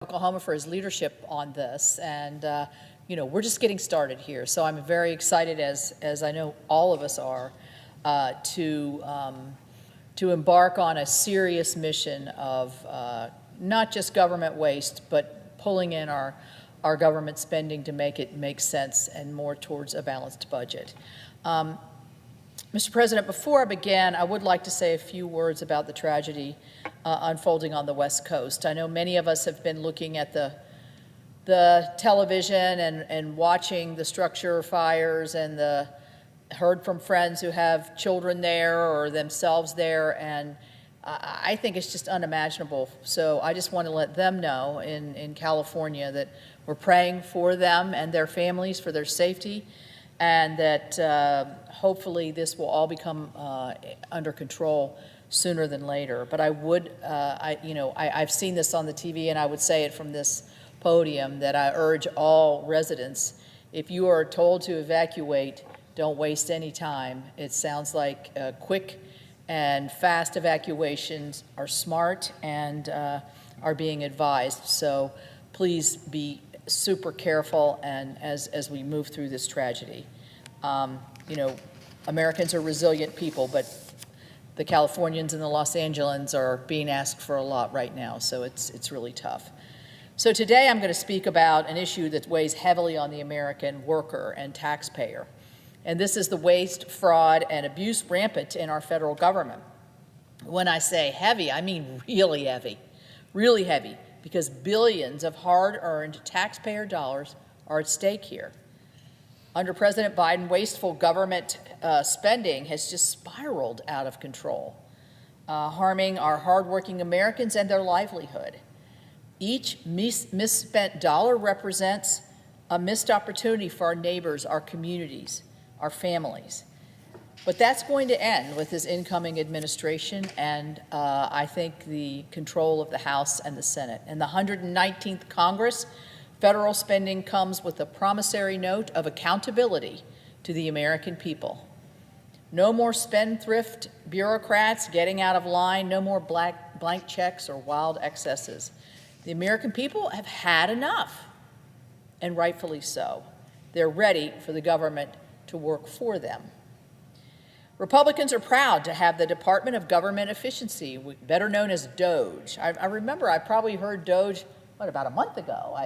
Oklahoma for his leadership on this, and we're just getting started here. So I'm very excited, as I know all of us are, to embark on a serious mission of not just government waste, but pulling in our government spending to make it make sense and more towards a balanced budget. Mr. President, before I begin, I would like to say a few words about the tragedy unfolding on the West Coast. I know many of us have been looking at the television and watching the structure fires and heard from friends who have children there or themselves there, and I think it's just unimaginable. So I just want to let them know in California that we're praying for them and their families, for their safety, and that hopefully this will all become under control sooner than later. But I would, I've seen this on the TV, and I would say it from this podium that I urge all residents, if you are told to evacuate, don't waste any time. It sounds like quick and fast evacuations are smart and are being advised. So please be super careful and as we move through this tragedy. Americans are resilient people, but the Californians and the Los Angeles are being asked for a lot right now, so it's really tough. So today I'm going to speak about an issue that weighs heavily on the American worker and taxpayer, and this is the waste, fraud, and abuse rampant in our federal government. When I say heavy, I mean really heavy, because billions of hard-earned taxpayer dollars are at stake here. Under President Biden, wasteful government spending has just spiraled out of control, harming our hardworking Americans and their livelihood. Each misspent dollar represents a missed opportunity for our neighbors, our communities, our families. But that's going to end with this incoming administration and I think the control of the House and the Senate. In the 119th Congress, federal spending comes with a promissory note of accountability to the American people. No more spendthrift bureaucrats getting out of line, no more blank checks or wild excesses. The American people have had enough, and rightfully so. They're ready for the government to work for them. Republicans are proud to have the Department of Government Efficiency, better known as DOGE. I remember I probably heard DOGE about a month ago.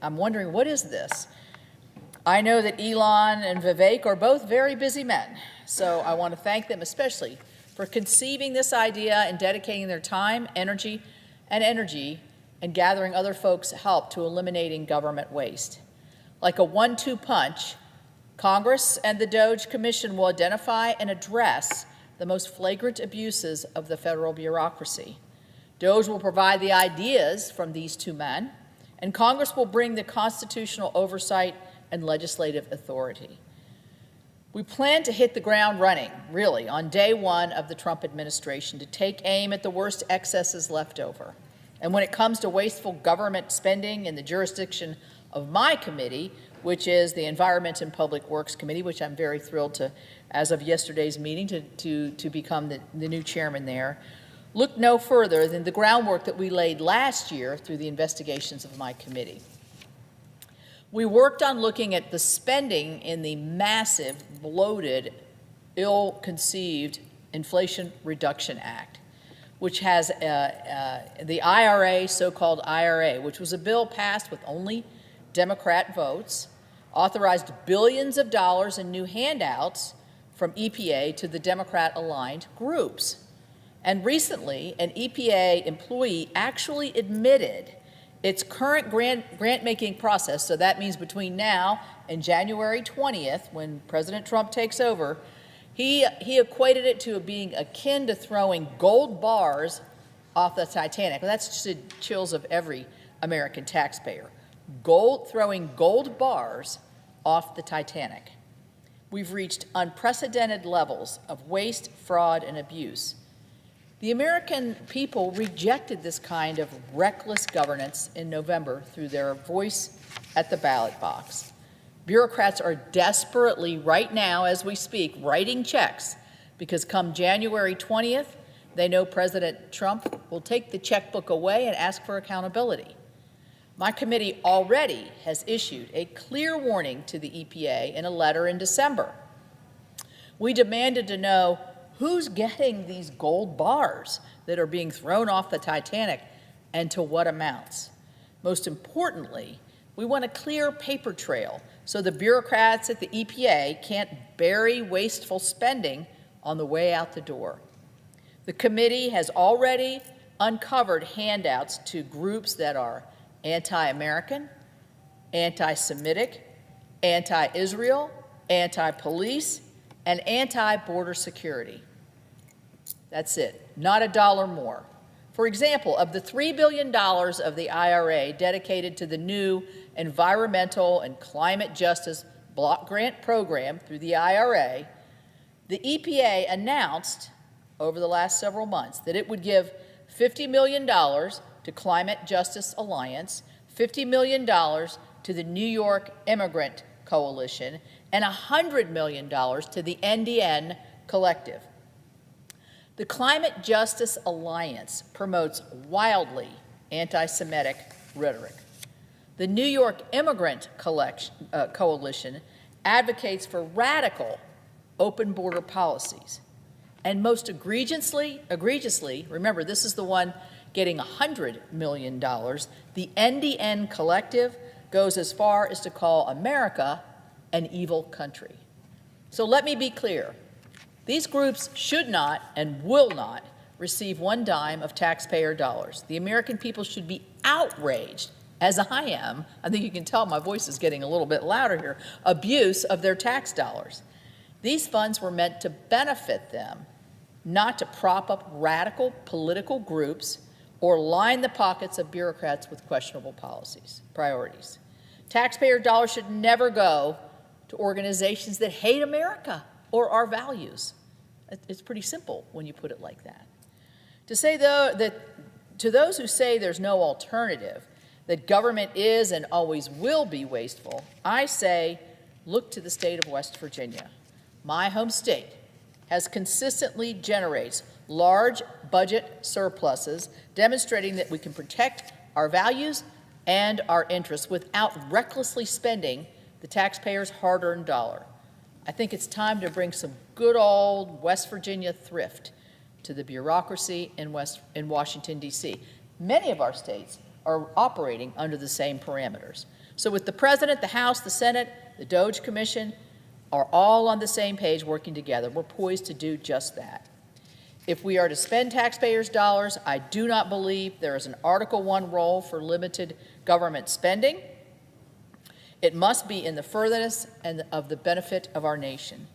I'm wondering, what is this? I know that Elon and Vivek are both very busy men, so I want to thank them especially for conceiving this idea and dedicating their time, energy, and gathering other folks' help to eliminating government waste. Like a 1-2 punch, Congress and the DOGE Commission will identify and address the most flagrant abuses of the federal bureaucracy. DOGE will provide the ideas from these two men, and Congress will bring the constitutional oversight and legislative authority. We plan to hit the ground running, really, on day one of the Trump administration to take aim at the worst excesses left over. And when it comes to wasteful government spending in the jurisdiction of my committee, which is the Environment and Public Works Committee, which I'm very thrilled to, as of yesterday's meeting, to become the new chairman there, look no further than the groundwork that we laid last year through the investigations of my committee. We worked on looking at the spending in the massive, bloated, ill-conceived Inflation Reduction Act, which has the IRA, so-called IRA, which was a bill passed with only Democrat votes, authorized billions of dollars in new handouts from EPA to the Democrat-aligned groups. And recently, an EPA employee actually admitted its current grant-making process, so that means between now and January 20th, when President Trump takes over, he equated it to being akin to throwing gold bars off the Titanic. Well, that's just the chills of every American taxpayer. Throwing gold bars off the Titanic. We've reached unprecedented levels of waste, fraud, and abuse. The American people rejected this kind of reckless governance in November through their voice at the ballot box. Bureaucrats are desperately, right now as we speak, writing checks because come January 20th, they know President Trump will take the checkbook away and ask for accountability. My committee already has issued a clear warning to the EPA in a letter in December. We demanded to know who's getting these gold bars that are being thrown off the Titanic and to what amounts. Most importantly, we want a clear paper trail so the bureaucrats at the EPA can't bury wasteful spending on the way out the door. The committee has already uncovered handouts to groups that are anti-American, anti-Semitic, anti-Israel, anti-police, and anti-border security. That's it, not a dollar more. For example, of the $3 billion of the IRA dedicated to the new Environmental and Climate Justice Block Grant Program through the IRA, the EPA announced over the last several months that it would give $50 million to Climate Justice Alliance, $50 million to the New York Immigrant Coalition, and $100 million to the NDN Collective. The Climate Justice Alliance promotes wildly anti-Semitic rhetoric. The New York Immigrant Coalition advocates for radical open border policies. And most egregiously, remember this is the one getting $100 million, the NDN Collective goes as far as to call America an evil country. So let me be clear. These groups should not and will not receive one dime of taxpayer dollars. The American people should be outraged, as I am, I think you can tell my voice is getting a little bit louder here, abuse of their tax dollars. These funds were meant to benefit them, not to prop up radical political groups or line the pockets of bureaucrats with questionable priorities. Taxpayer dollars should never go to organizations that hate America or our values. It's pretty simple when you put it like that. To say, though, that to those who say there's no alternative, that government is and always will be wasteful, I say, look to the state of West Virginia. My home state has consistently generates large budget surpluses, demonstrating that we can protect our values and our interests without recklessly spending the taxpayers' hard-earned dollar. I think it's time to bring some good old West Virginia thrift to the bureaucracy in Washington, D.C. Many of our states are operating under the same parameters. So with the President, the House, the Senate, the DOJ Commission are all on the same page working together, we're poised to do just that. If we are to spend taxpayers' dollars, I do not believe there is an Article I role for limited government spending. It must be in the furtherance and of the benefit of our nation.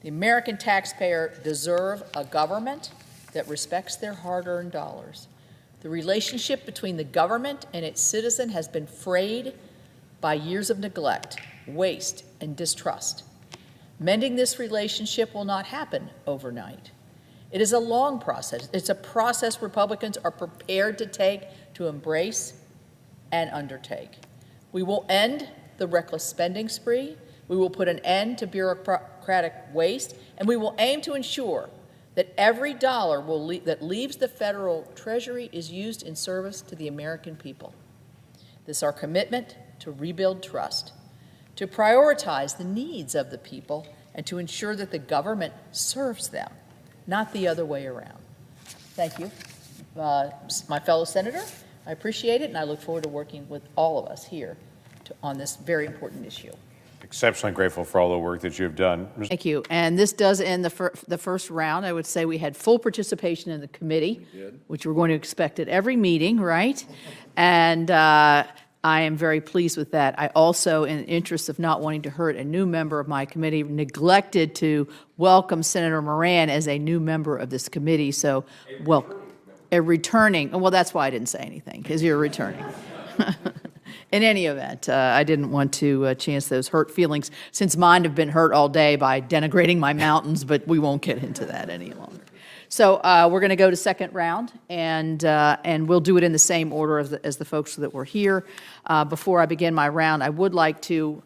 The American taxpayer deserves a government that respects their hard-earned dollars. The relationship between the government and its citizen has been frayed by years of neglect, waste, and distrust. Mending this relationship will not happen overnight. It is a long process. It's a process Republicans are prepared to take, to embrace, and undertake. We will end the reckless spending spree, we will put an end to bureaucratic waste, and we will aim to ensure that every dollar that leaves the federal treasury is used in service to the American people. This is our commitment to rebuild trust, to prioritize the needs of the people, and to ensure that the government serves them, not the other way around. Thank you, my fellow senator. I appreciate it, and I look forward to working with all of us here on this very important issue. Exceptionally grateful for all the work that you have done. Thank you. And this does end the first round. I would say we had full participation in the committee, which we're going to expect at every meeting, right? And I am very pleased with that. I also, in the interest of not wanting to hurt a new member of my committee, neglected to welcome Senator Moran as a new member of this committee. So, well, a returning, well, that's why I didn't say anything, because you're returning. In any event, I didn't want to chance those hurt feelings, since mine have been hurt all day by denigrating my mountains, but we won't get into that any longer. So we're going to go to second round, and we'll do it in the same order as the folks that were here. Before I begin my round, I would like to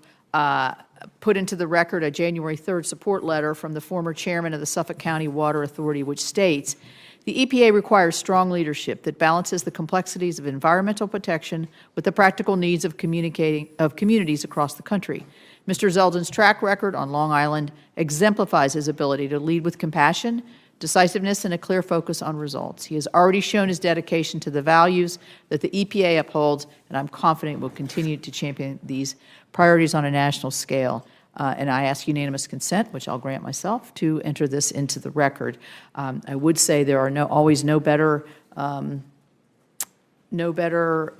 put into the record a January 3rd support letter from the former chairman of the Suffolk County Water Authority, which states, The EPA requires strong leadership that balances the complexities of environmental protection with the practical needs of communities across the country. Mr. Zeldin's track record on Long Island exemplifies his ability to lead with compassion, decisiveness, and a clear focus on results. He has already shown his dedication to the values that the EPA upholds, and I'm confident will continue to champion these priorities on a national scale. And I ask unanimous consent, which I'll grant myself, to enter this into the record. I would say there are always no better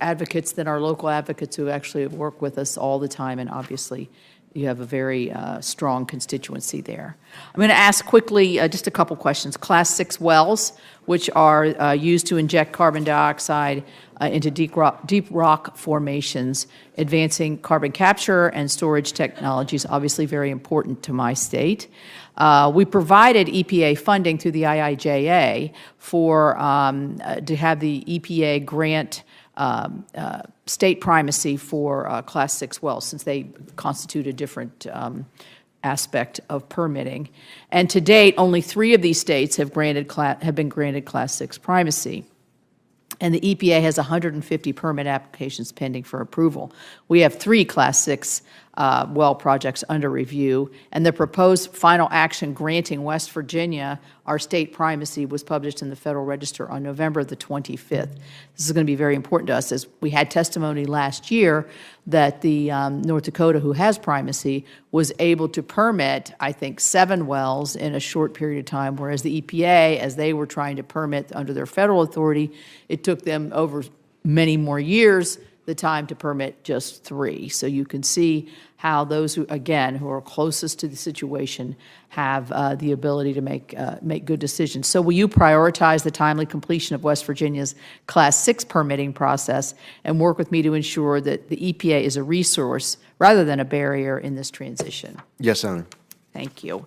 advocates than our local advocates who actually work with us all the time, and obviously you have a very strong constituency there. I'm going to ask quickly just a couple questions. Class 6 wells, which are used to inject carbon dioxide into deep rock formations, advancing carbon capture and storage technologies, obviously very important to my state. We provided EPA funding through the IIJA to have the EPA grant state primacy for Class 6 wells, since they constitute a different aspect of permitting. And to date, only 3 of these states have been granted Class 6 primacy. And the EPA has 150 permit applications pending for approval. We have 3 Class 6 well projects under review, and the proposed final action granting West Virginia our state primacy was published in the Federal Register on November the 25th. This is going to be very important to us, as we had testimony last year that the North Dakota, who has primacy, was able to permit, I think, 7 wells in a short period of time, whereas the EPA, as they were trying to permit under their federal authority, it took them over many more years the time to permit just 3. So you can see how those who are closest to the situation have the ability to make good decisions. So will you prioritize the timely completion of West Virginia's Class 6 permitting process and work with me to ensure that the EPA is a resource rather than a barrier in this transition? Yes, Senator. Thank you.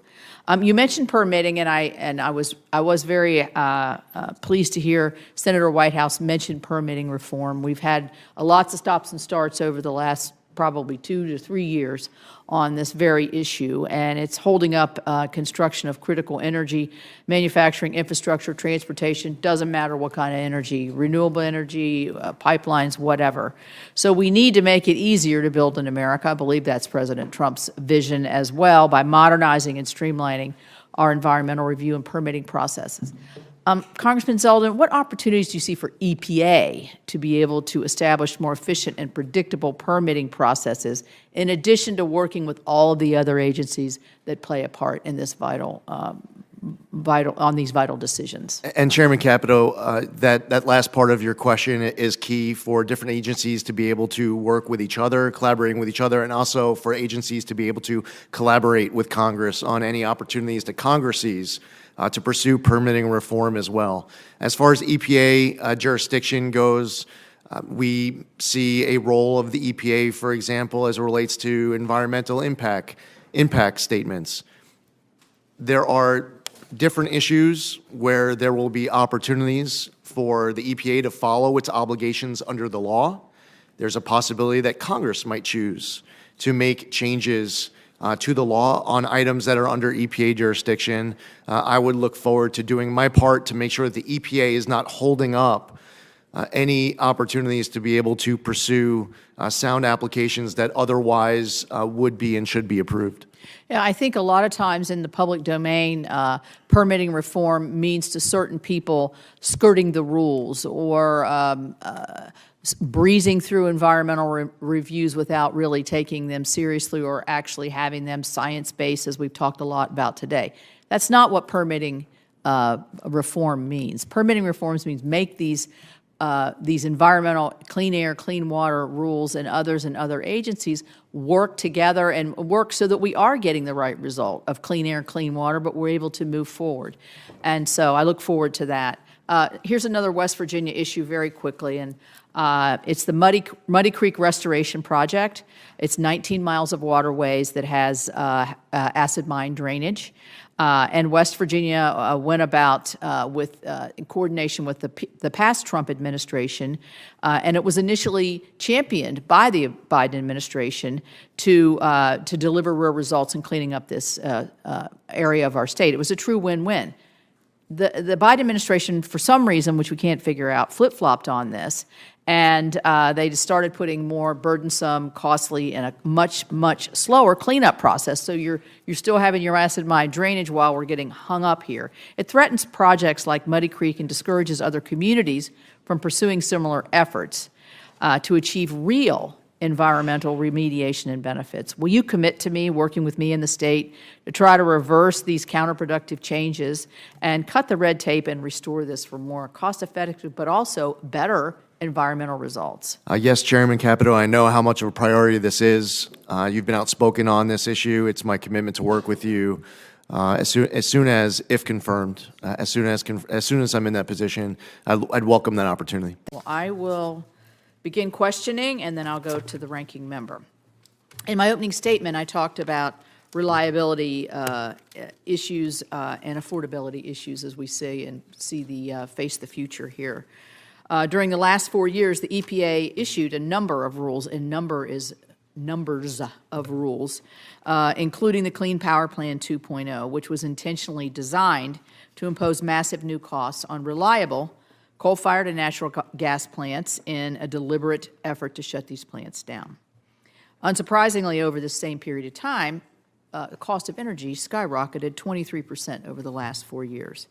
You mentioned permitting, and I was very pleased to hear Senator Whitehouse mention permitting reform. We've had lots of stops and starts over the last probably 2 to 3 years on this very issue, and it's holding up construction of critical energy, manufacturing, infrastructure, transportation, doesn't matter what kind of energy, renewable energy, pipelines, whatever. So we need to make it easier to build in America. I believe that's President Trump's vision as well, by modernizing and streamlining our environmental review and permitting processes. Congressman Zeldin, what opportunities do you see for EPA to be able to establish more efficient and predictable permitting processes, in addition to working with all of the other agencies that play a part in this vital decisions? And Chairman Capito, that last part of your question is key for different agencies to be able to work with each other, collaborating with each other, and also for agencies to be able to collaborate with Congress on any opportunities that Congress sees to pursue permitting reform as well. As far as EPA jurisdiction goes, we see a role of the EPA, for example, as it relates to environmental impact statements. There are different issues where there will be opportunities for the EPA to follow its obligations under the law. There's a possibility that Congress might choose to make changes to the law on items that are under EPA jurisdiction. I would look forward to doing my part to make sure that the EPA is not holding up any opportunities to be able to pursue sound applications that otherwise would be and should be approved. Yeah, I think a lot of times in the public domain, permitting reform means to certain people skirting the rules or breezing through environmental reviews without really taking them seriously or actually having them science-based, as we've talked a lot about today. That's not what permitting reform means. Permitting reforms means make these environmental clean air, clean water rules and other agencies work together and work so that we are getting the right result of clean air, clean water, but we're able to move forward. And so I look forward to that. Here's another West Virginia issue very quickly, and it's the Muddy Creek Restoration Project. It's 19 miles of waterways that has acid mine drainage. And West Virginia went about in coordination with the past Trump administration, and it was initially championed by the Biden administration to deliver real results in cleaning up this area of our state. It was a true win-win. the Biden administration, for some reason, which we can't figure out, flip-flopped on this, and they just started putting more burdensome, costly, and a much, much slower cleanup process. So you're still having your acid mine drainage while we're getting hung up here. It threatens projects like Muddy Creek and discourages other communities from pursuing similar efforts to achieve real environmental remediation and benefits. Will you commit to me, working with me in the state, to try to reverse these counterproductive changes and cut the red tape and restore this for more cost-effective but also better environmental results? Yes, Chairman Capito, I know how much of a priority this is. You've been outspoken on this issue. It's my commitment to work with you as soon as, if confirmed, as soon as I'm in that position, I'd welcome that opportunity. Well, I will begin questioning, and then I'll go to the ranking member. In my opening statement, I talked about reliability issues and affordability issues as we see the face the future here. During the last 4 years, the EPA issued a number of rules, and numbers of rules, including the Clean Power Plan 2.0, which was intentionally designed to impose massive new costs on reliable coal-fired and natural gas plants in a deliberate effort to shut these plants down. Unsurprisingly, over this same period of time, the cost of energy skyrocketed 23% over the last 4 years.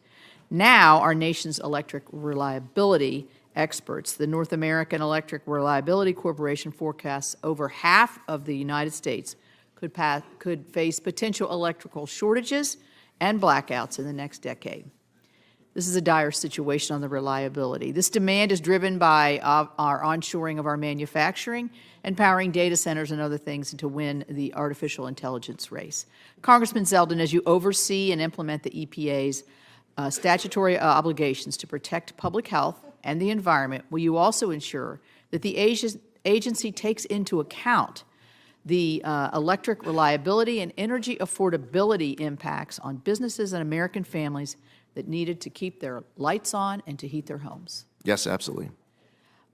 Now, our nation's electric reliability experts, the North American Electric Reliability Corporation, forecasts over half of the United States could face potential electrical shortages and blackouts in the next decade. This is a dire situation on the reliability. This demand is driven by our onshoring of our manufacturing and powering data centers and other things to win the artificial intelligence race. Congressman Zeldin, as you oversee and implement the EPA's statutory obligations to protect public health and the environment, will you also ensure that the agency takes into account the electric reliability and energy affordability impacts on businesses and American families that needed to keep their lights on and to heat their homes? Yes, absolutely.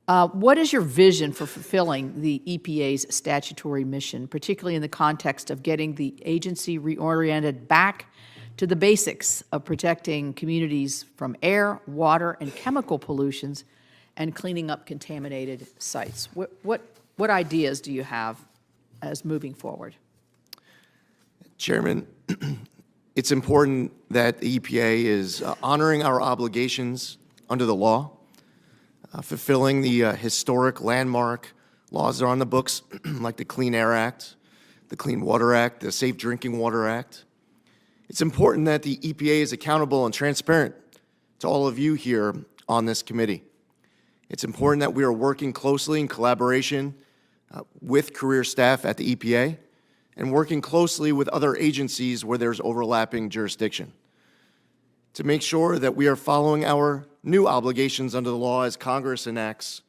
What is your vision for fulfilling the EPA's statutory mission, particularly in the context of getting the agency reoriented back to the basics of protecting communities from air, water, and chemical pollutions and cleaning up contaminated sites? What ideas do you have as moving forward? Chairman, it's important that the EPA is honoring our obligations under the law, fulfilling the historic landmark laws that are on the books, like the Clean Air Act, the Clean Water Act, the Safe Drinking Water Act. It's important that the EPA is accountable and transparent to all of you here on this committee. It's important that we are working closely in collaboration with career staff at the EPA and working closely with other agencies where there's overlapping jurisdiction to make sure that we are following our new obligations under the law as Congress enacts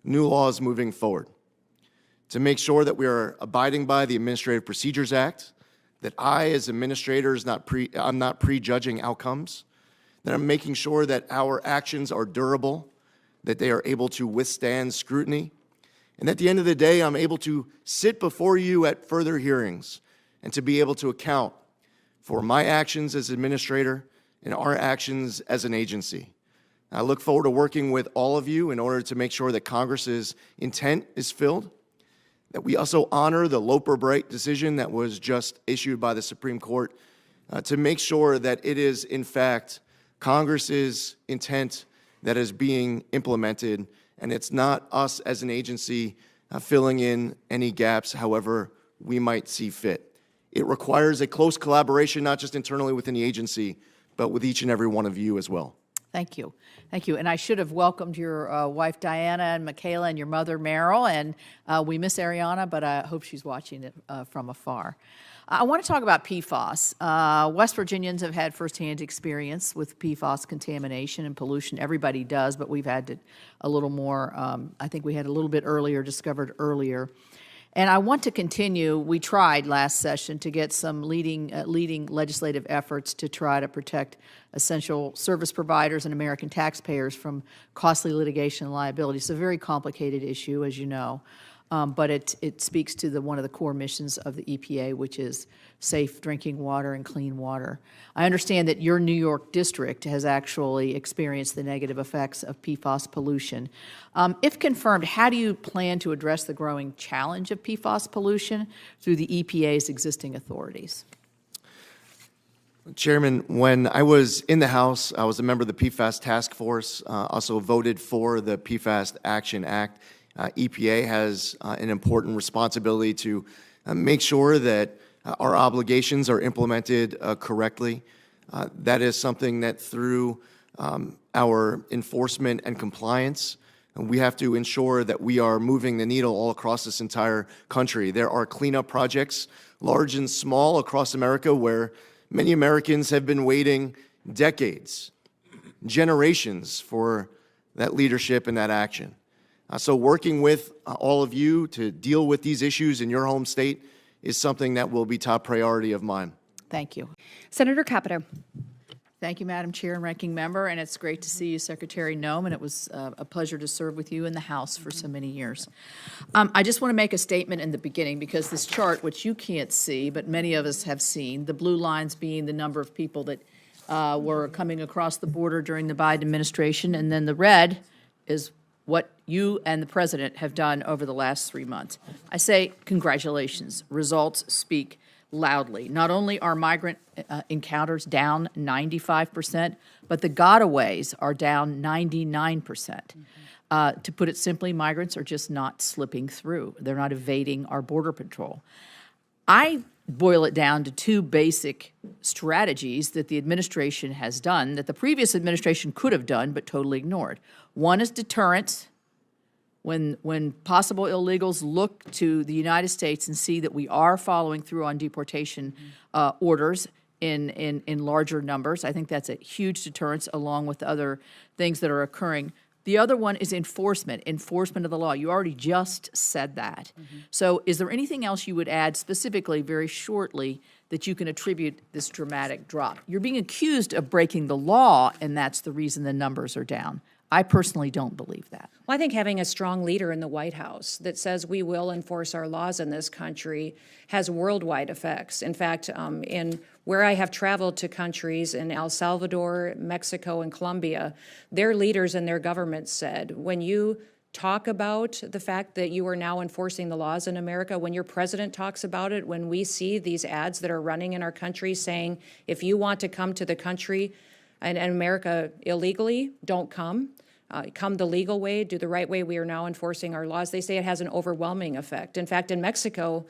new laws moving forward, to make sure that we are abiding by the Administrative Procedures Act, that I, as administrator, I'm not prejudging outcomes, that I'm making sure that our actions are durable, that they are able to withstand scrutiny, and at the end of the day, I'm able to sit before you at further hearings and to be able to account for my actions as administrator and our actions as an agency. I look forward to working with all of you in order to make sure that Congress's intent is filled, that we also honor the Loper-Bright decision that was just issued by the Supreme Court to make sure that it is, in fact, Congress's intent that is being implemented, and it's not us as an agency filling in any gaps however we might see fit. It requires a close collaboration, not just internally within the agency, but with each and every one of you as well. Thank you. Thank you. And I should have welcomed your wife, Diana, and Michaela, and your mother, Meryl. And we miss Ariana, but I hope she's watching it from afar. I want to talk about PFAS. West Virginians have had firsthand experience with PFAS contamination and pollution. Everybody does, but we've had a little more. I think we had a little bit earlier, discovered earlier. And I want to continue. We tried last session to get some leading legislative efforts to try to protect essential service providers and American taxpayers from costly litigation and liability. It's a very complicated issue, as you know. but it speaks to one of the core missions of the EPA, which is safe drinking water and clean water. I understand that your New York district has actually experienced the negative effects of PFAS pollution. If confirmed, how do you plan to address the growing challenge of PFAS pollution through the EPA's existing authorities? Chairman, when I was in the House, I was a member of the PFAS task force, also voted for the PFAS Action Act. EPA has an important responsibility to make sure that our obligations are implemented correctly. That is something that through our enforcement and compliance, we have to ensure that we are moving the needle all across this entire country. There are cleanup projects, large and small, across America where many Americans have been waiting decades, generations for that leadership and that action. So working with all of you to deal with these issues in your home state is something that will be top priority of mine. Thank you. Senator Capito. Thank you, Madam Chair and Ranking Member, and it's great to see you, Secretary Noem, and it was a pleasure to serve with you in the House for so many years. I just want to make a statement in the beginning because this chart, which you can't see, but many of us have seen, the blue lines being the number of people that were coming across the border during the Biden administration, and then the red is what you and the President have done over the last 3 months. I say congratulations. Results speak loudly. Not only are migrant encounters down 95%, but the gotaways are down 99%. To put it simply, migrants are just not slipping through. They're not evading our border patrol. I boil it down to two basic strategies that the administration has done that the previous administration could have done but totally ignored. One is deterrence. When possible illegals look to the United States and see that we are following through on deportation orders in larger numbers, I think that's a huge deterrence along with other things that are occurring. The other one is enforcement of the law. You already just said that. So is there anything else you would add specifically, very shortly, that you can attribute this dramatic drop? You're being accused of breaking the law, and that's the reason the numbers are down. I personally don't believe that. Well, I think having a strong leader in the White House that says we will enforce our laws in this country has worldwide effects. In fact, in where I have traveled to countries in El Salvador, Mexico, and Colombia, their leaders and their governments said, when you talk about the fact that you are now enforcing the laws in America, when your president talks about it, when we see these ads that are running in our country saying, if you want to come to the country and America illegally, don't come. Come the legal way, do the right way. We are now enforcing our laws. They say it has an overwhelming effect. In fact, in Mexico,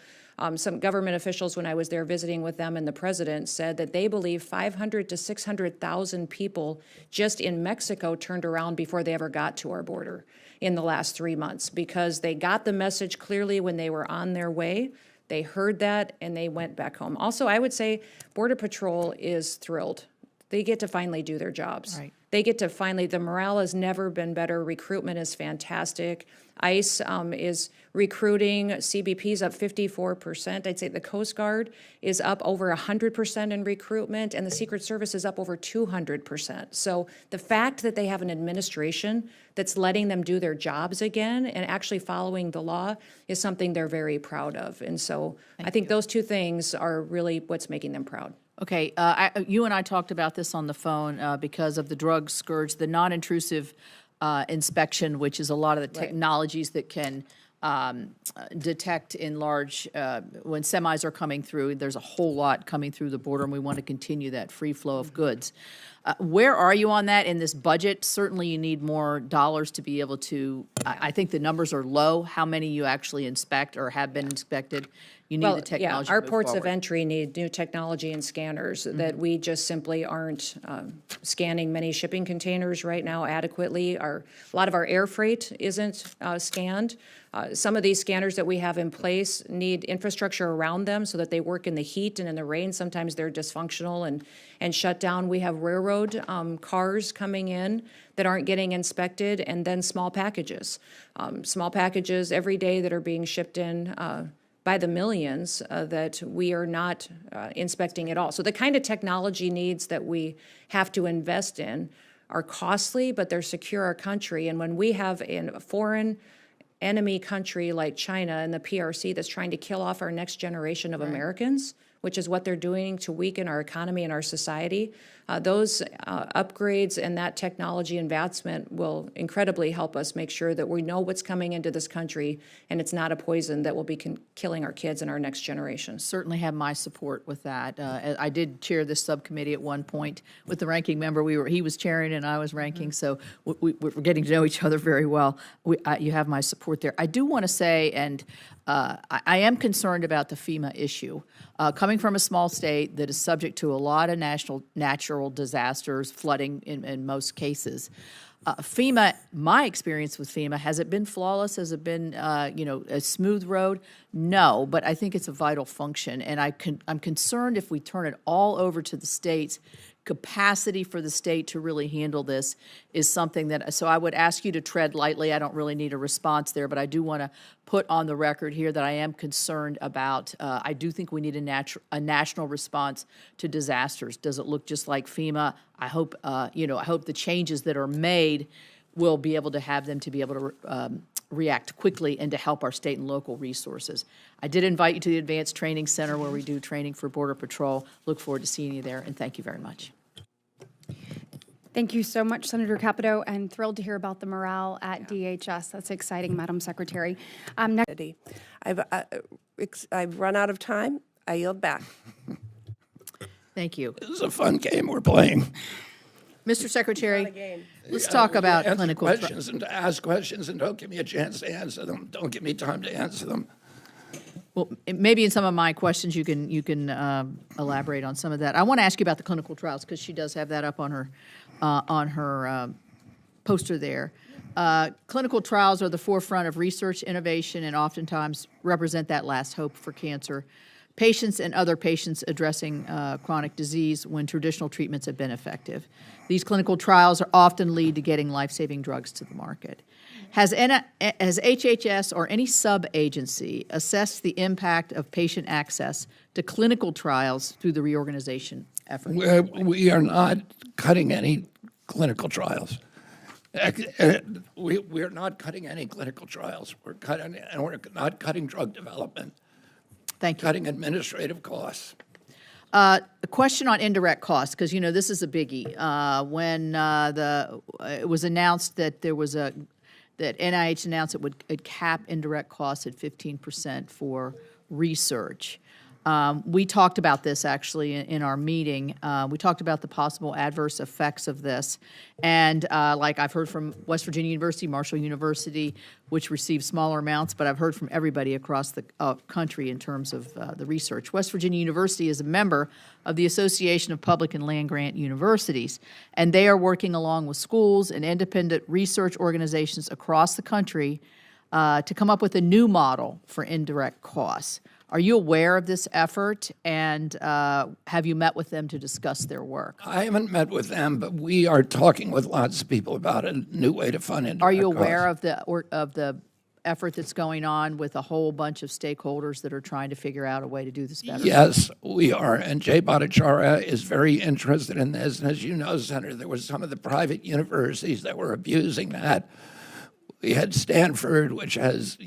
some government officials, when I was there visiting with them and the president, said that they believe 500 to 600,000 people just in Mexico turned around before they ever got to our border in the last 3 months because they got the message clearly when they were on their way. They heard that and they went back home. Also, I would say Border Patrol is thrilled. They get to finally do their jobs. Right. They get to finally, the morale has never been better. Recruitment is fantastic. ICE is recruiting. CBP's up 54%. I'd say the Coast Guard is up over 100% in recruitment, and the Secret Service is up over 200%. So the fact that they have an administration that's letting them do their jobs again and actually following the law is something they're very proud of. And so I think those two things are really what's making them proud. Okay, you and I talked about this on the phone because of the drug scourge, the non-intrusive inspection, which is a lot of the technologies that can detect in large, when semis are coming through, there's a whole lot coming through the border, and we want to continue that free flow of goods. Where are you on that in this budget? Certainly you need more dollars to be able to, I think the numbers are low, how many you actually inspect or have been inspected. You need the technology our to move ports forward. of entry need new technology and scanners that we just simply aren't scanning many shipping containers right now adequately. A lot of our air freight isn't scanned. Some of these scanners that we have in place need infrastructure around them so that they work in the heat and in the rain. Sometimes they're dysfunctional and shut down. We have railroad cars coming in that aren't getting inspected, and then small packages. Small packages every day that are being shipped in by the millions that we are not inspecting at all. So the kind of technology needs that we have to invest in are costly, but they're secure our country. And when we have a foreign enemy country like China and the PRC that's trying to kill off our next generation of Americans, which is what they're doing to weaken our economy and our society. Those upgrades and that technology advancement will incredibly help us make sure that we know what's coming into this country and it's not a poison that will be killing our kids and our next generation. Certainly have my support with that. I did chair this subcommittee at one point with the ranking member. He was chairing and I was ranking, so we're getting to know each other very well. You have my support there. I do want to say, and I am concerned about the FEMA issue. Coming from a small state that is subject to a lot of natural disasters, flooding in most cases, FEMA, my experience with FEMA, has it been flawless? Has it been, a smooth road? No, but I think it's a vital function, and I'm concerned if we turn it all over to the states. Capacity for the state to really handle this is something that, so I would ask you to tread lightly. I don't really need a response there, but I do want to put on the record here that I am concerned about, I do think we need a national response to disasters. Does it look just like FEMA? I hope, I hope the changes that are made will be able to have them to be able to react quickly and to help our state and local resources. I did invite you to the Advanced Training Center where we do training for Border Patrol. Look forward to seeing you there, and thank you very much. Thank you so much, Senator Capito, and thrilled to hear about the morale at DHS. That's exciting, Madam Secretary. I've run out of time. I yield back. Thank you. This is a fun game we're playing. Mr. Secretary, let's talk about clinical questions and to ask questions and don't give me a chance to answer them. Don't give me time to answer them. Well, maybe in some of my questions you can elaborate on some of that. I want to ask you about the clinical trials because she does have that up on her poster there. Clinical trials are the forefront of research, innovation, and oftentimes represent that last hope for cancer patients and other patients addressing chronic disease when traditional treatments have been effective. These clinical trials often lead to getting life-saving drugs to the market. Has HHS or any sub-agency assessed the impact of patient access to clinical trials through the reorganization effort? We are not cutting any clinical trials. We're not cutting any clinical trials. We're not cutting drug development. Thank you. Cutting administrative costs. A question on indirect costs, because this is a biggie. When it was announced that that NIH announced it would cap indirect costs at 15% for research. We talked about this actually in our meeting. We talked about the possible adverse effects of this. And like I've heard from West Virginia University, Marshall University, which receive smaller amounts, but I've heard from everybody across the country in terms of the research. West Virginia University is a member of the Association of Public and Land-Grant Universities, and they are working along with schools and independent research organizations across the country to come up with a new model for indirect costs. Are you aware of this effort, and have you met with them to discuss their work? I haven't met with them, but we are talking with lots of people about a new way to fund indirect Are you aware costs. of the effort that's going on with a whole bunch of stakeholders that are trying to figure out a way to do this better? Yes, we are, and Jay Bhattacharya is very interested in this. And as you know, Senator, there was some of the private universities that were abusing that. We had Stanford, which has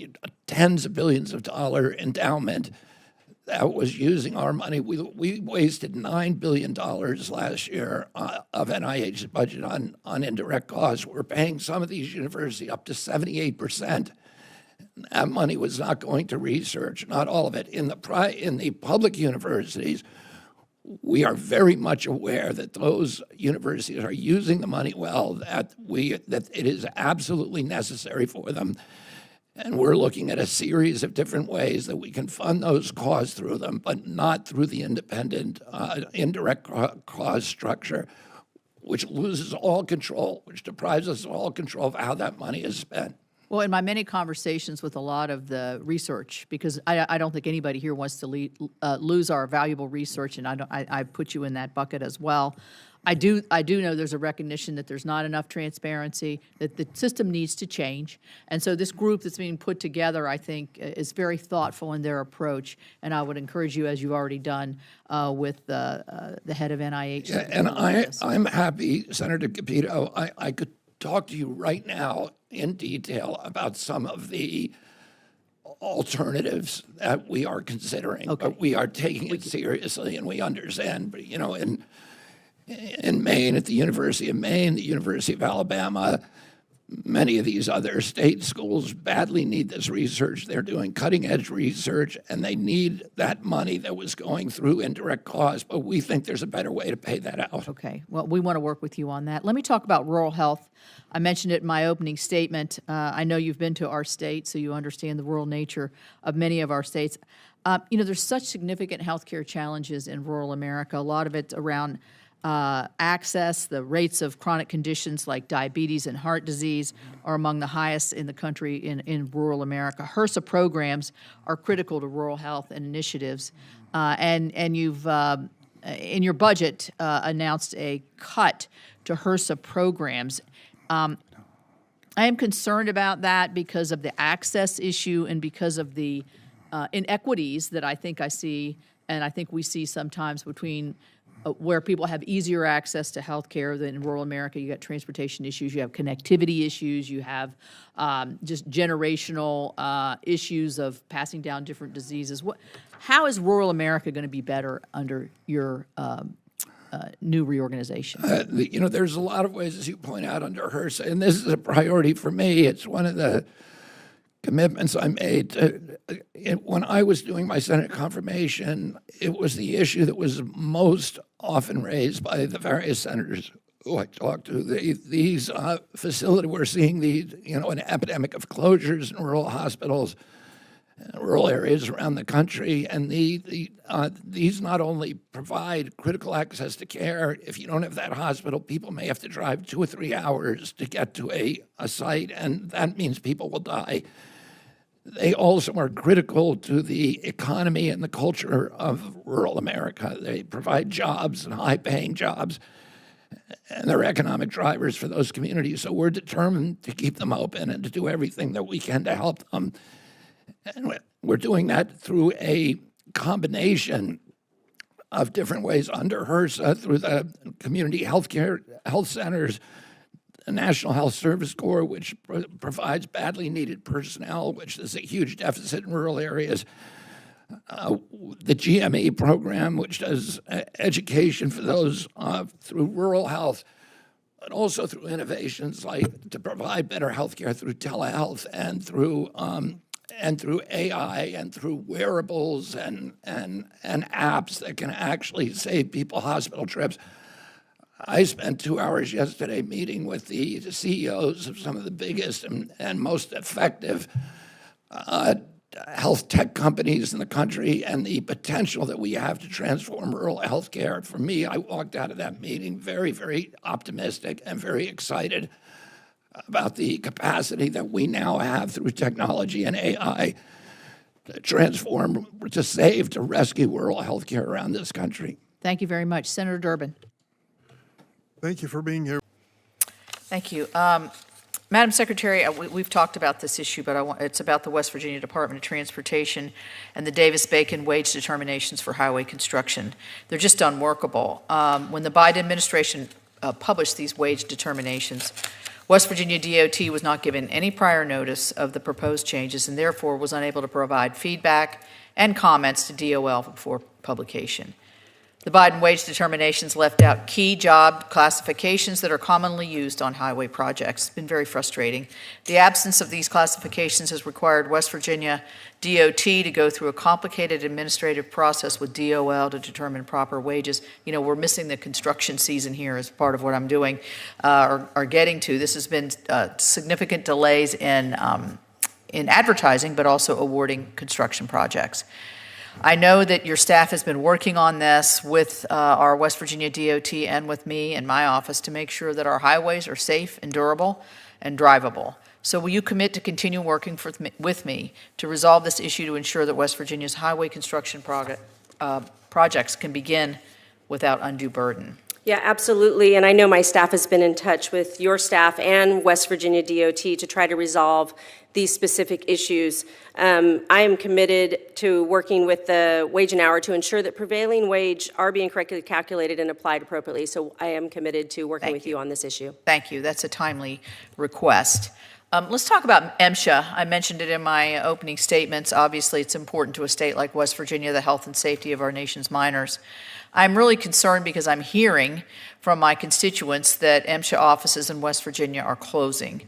tens of billions of dollars endowment that was using our money. We wasted $9 billion last year of NIH's budget on indirect costs. We're paying some of these universities up to 78%. That money was not going to research, not all of it. In the public universities, we are very much aware that those universities are using the money well, that it is absolutely necessary for them. And we're looking at a series of different ways that we can fund those costs through them, but not through the independent indirect cost structure, which loses all control, which deprives us of all control of how that money is spent. Well, in my many conversations with a lot of the research, because I don't think anybody here wants to lose our valuable research, and I put you in that bucket as well. I do know there's a recognition that there's not enough transparency, that the system needs to change, and so this group that's being put together, I think, is very thoughtful in their approach, and I would encourage you, as you've already done, with the head of NIH. Yeah, and I'm happy, Senator Capito. I could talk to you right now in detail about some of the alternatives that we are considering, but we are taking it seriously, and we understand. But in Maine, at the University of Maine, the University of Alabama, many of these other state schools badly need this research. They're doing cutting-edge research, and they need that money that was going through indirect costs, but we think there's a better way to pay that out. Okay, well, we want to work with you on that. Let me talk about rural health. I mentioned it in my opening statement. I know you've been to our state, so you understand the rural nature of many of our states. There's such significant healthcare challenges in rural America. A lot of it around access. The rates of chronic conditions like diabetes and heart disease are among the highest in the country in rural America. HRSA programs are critical to rural health and initiatives. And you've, in your budget, announced a cut to HRSA programs. I am concerned about that because of the access issue and because of the inequities that I think I see, and I think we see sometimes between where people have easier access to health care than in rural America. You got transportation issues, you have connectivity issues, you have just generational issues of passing down different diseases. How is rural America going to be better under your new reorganization? There's a lot of ways, as you point out, under HRSA, and this is a priority for me. It's one of the commitments I made. When I was doing my Senate confirmation, it was the issue that was most often raised by the various senators who I talked to. These facilities, we're seeing an epidemic of closures in rural hospitals, rural areas around the country, and these not only provide critical access to care. If you don't have that hospital, people may have to drive 2 or 3 hours to get to a site, and that means people will die. They also are critical to the economy and the culture of rural America. They provide jobs and high-paying jobs, and they're economic drivers for those communities. So we're determined to keep them open and to do everything that we can to help them. And we're doing that through a combination of different ways under HRSA, through the community health centers, the National Health Service Corps, which provides badly needed personnel, which is a huge deficit in rural areas. The GME program, which does education for those through rural health, but also through innovations like to provide better health care through telehealth and through AI and through wearables and apps that can actually save people hospital trips. I spent 2 hours yesterday meeting with the CEOs of some of the biggest and most effective health tech companies in the country, and the potential that we have to transform rural health care. For me, I walked out of that meeting very, very optimistic and very excited about the capacity that we now have through technology and AI to transform, to save, to rescue rural health care around this country. Thank you very much. Senator Durbin. Thank you for being here. Thank you. Madam Secretary, we've talked about this issue, but it's about the West Virginia Department of Transportation and the Davis-Bacon wage determinations for highway construction. They're just unworkable. When the Biden administration published these wage determinations, West Virginia DOT was not given any prior notice of the proposed changes and therefore was unable to provide feedback and comments to DOL before publication. The Biden wage determinations left out key job classifications that are commonly used on highway projects. It's been very frustrating. The absence of these classifications has required West Virginia DOT to go through a complicated administrative process with DOL to determine proper wages. We're missing the construction season here as part of what I'm doing, or getting to. This has been significant delays in advertising, but also awarding construction projects. I know that your staff has been working on this with our West Virginia DOT and with me and my office to make sure that our highways are safe and durable and drivable. So will you commit to continue working with me to resolve this issue to ensure that West Virginia's highway construction projects can begin without undue burden? Yeah, absolutely. And I know my staff has been in touch with your staff and West Virginia DOT to try to resolve these specific issues. I am committed to working with the wage and hour to ensure that prevailing wage are being correctly calculated and applied appropriately. So I am committed to working with you on this issue. Thank you. That's a timely request. Let's talk about MSHA. I mentioned it in my opening statements. Obviously, it's important to a state like West Virginia, the health and safety of our nation's minors. I'm really concerned because I'm hearing from my constituents that MSHA offices in West Virginia are closing.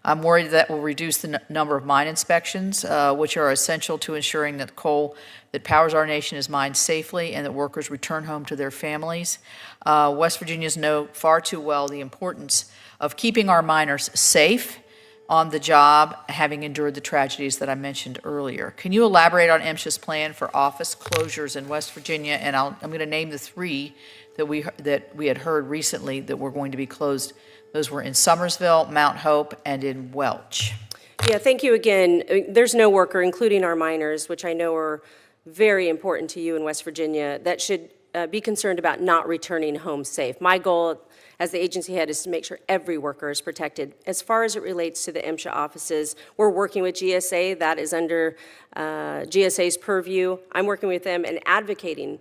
I'm worried that will reduce the number of mine inspections, which are essential to ensuring that coal that powers our nation is mined safely and that workers return home to their families. West Virginians know far too well the importance of keeping our miners safe on the job, having endured the tragedies that I mentioned earlier. Can you elaborate on MSHA's plan for office closures in West Virginia? And I'm going to name the 3 that we had heard recently that were going to be closed. Those were in Summersville, Mount Hope, and in Welch. Yeah, thank you again. There's no worker, including our miners, which I know are very important to you in West Virginia, that should be concerned about not returning home safe. My goal as the agency head is to make sure every worker is protected. As far as it relates to the MSHA offices, we're working with GSA. That is under GSA's purview. I'm working with them and advocating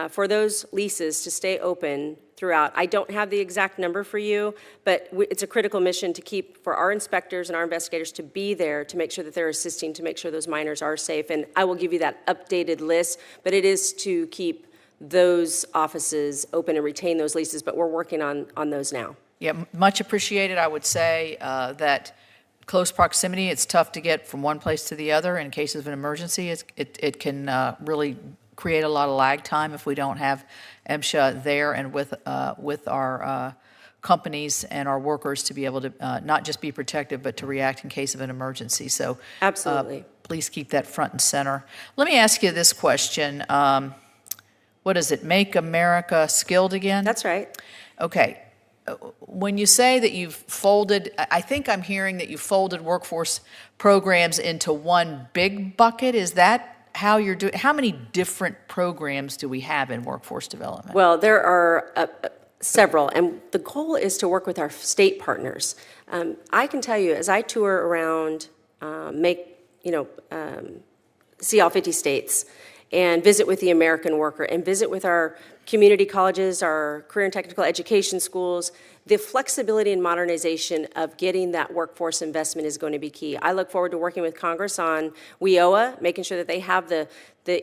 for those leases to stay open throughout. I don't have the exact number for you, but it's a critical mission to keep for our inspectors and our investigators to be there to make sure that they're assisting to make sure those miners are safe. And I will give you that updated list, but it is to keep those offices open and retain those leases, but we're working on those now. Yeah, much appreciated. I would say that close proximity, it's tough to get from one place to the other. In cases of an emergency, it can really create a lot of lag time if we don't have MSHA there and with our companies and our workers to be able to not just be protective, but to react in case of an emergency. So absolutely, please keep that front and center. Let me ask you this question. What is it, Make America Skilled Again? That's right. Okay. When you say that you've folded, I think I'm hearing that you folded workforce programs into one big bucket. Is that how you're doing? How many different programs do we have in workforce development? Well, there are several, and the goal is to work with our state partners. I can tell you, as I tour around, see all 50 states, and visit with the American worker and visit with our community colleges, our career and technical education schools, the flexibility and modernization of getting that workforce investment is going to be key. I look forward to working with Congress on WIOA, making sure that they have the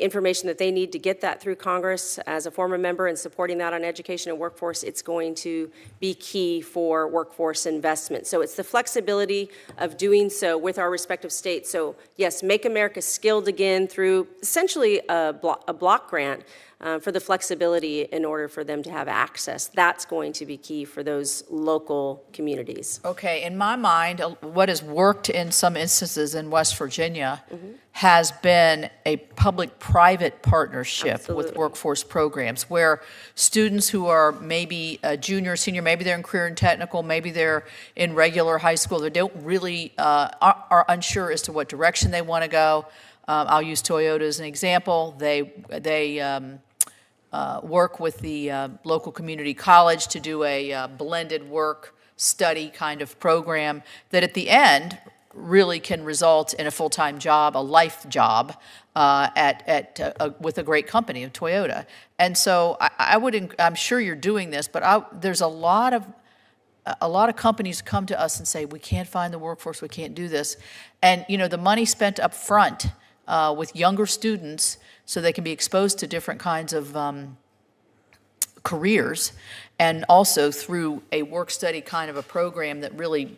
information that they need to get that through Congress. As a former member and supporting that on education and workforce, it's going to be key for workforce investment. So it's the flexibility of doing so with our respective states. So yes, Make America Skilled Again through essentially a block grant for the flexibility in order for them to have access. That's going to be key for those local communities. Okay, in my mind, what has worked in some instances in West Virginia has been a public-private partnership with workforce programs where students who are maybe a junior, senior, maybe they're in career and technical, maybe they're in regular high school, they don't really are unsure as to what direction they want to go. I'll use Toyota as an example. They work with the local community college to do a blended work study kind of program that at the end really can result in a full-time job, a life job with a great company, Toyota. And so I'm sure you're doing this, but there's a lot of companies come to us and say, we can't find the workforce, we can't do this. And the money spent up front with younger students so they can be exposed to different kinds of careers, and also through a work-study kind of a program that really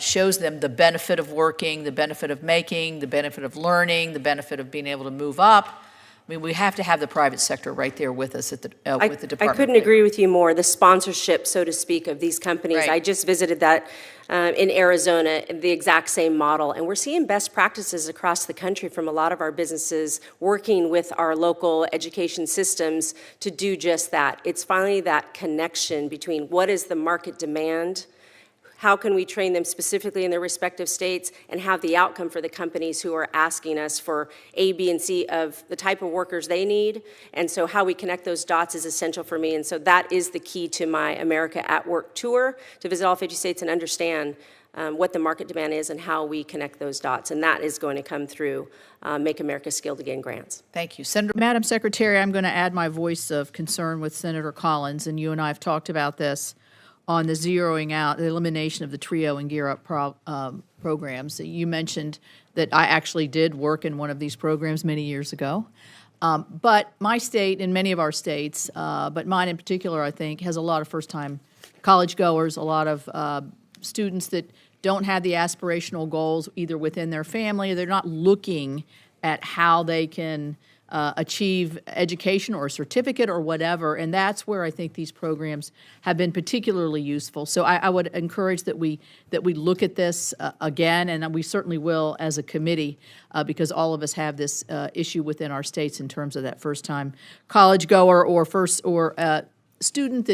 shows them the benefit of working, the benefit of making, the benefit of learning, the benefit of being able to move up. I mean, we have to have the private sector right there with us with the Department. I couldn't agree with you more. The sponsorship, so to speak, of these companies. Right. I just visited that in Arizona, the exact same model. And we're seeing best practices across the country from a lot of our businesses working with our local education systems to do just that. It's finally that connection between what is the market demand, how can we train them specifically in their respective states, and have the outcome for the companies who are asking us for A, B, and C of the type of workers they need. And so how we connect those dots is essential for me. And so that is the key to my America at Work tour, to visit all 50 states and understand what the market demand is and how we connect those dots. And that is going to come through Make America Skilled Again grants. Thank you. Madam Secretary, I'm going to add my voice of concern with Senator Collins, and you and I have talked about this. on the zeroing out, the elimination of the TRIO and Gear Up programs. You mentioned that I actually did work in one of these programs many years ago. But my state and many of our states, but mine in particular, I think, has a lot of first-time college goers, a lot of students that don't have the aspirational goals either within their family, or they're not looking at how they can achieve education or a certificate or whatever, and that's where I think these programs have been particularly useful. So I would encourage that we look at this again, and we certainly will as a committee, because all of us have this issue within our states in terms of that first-time college goer or student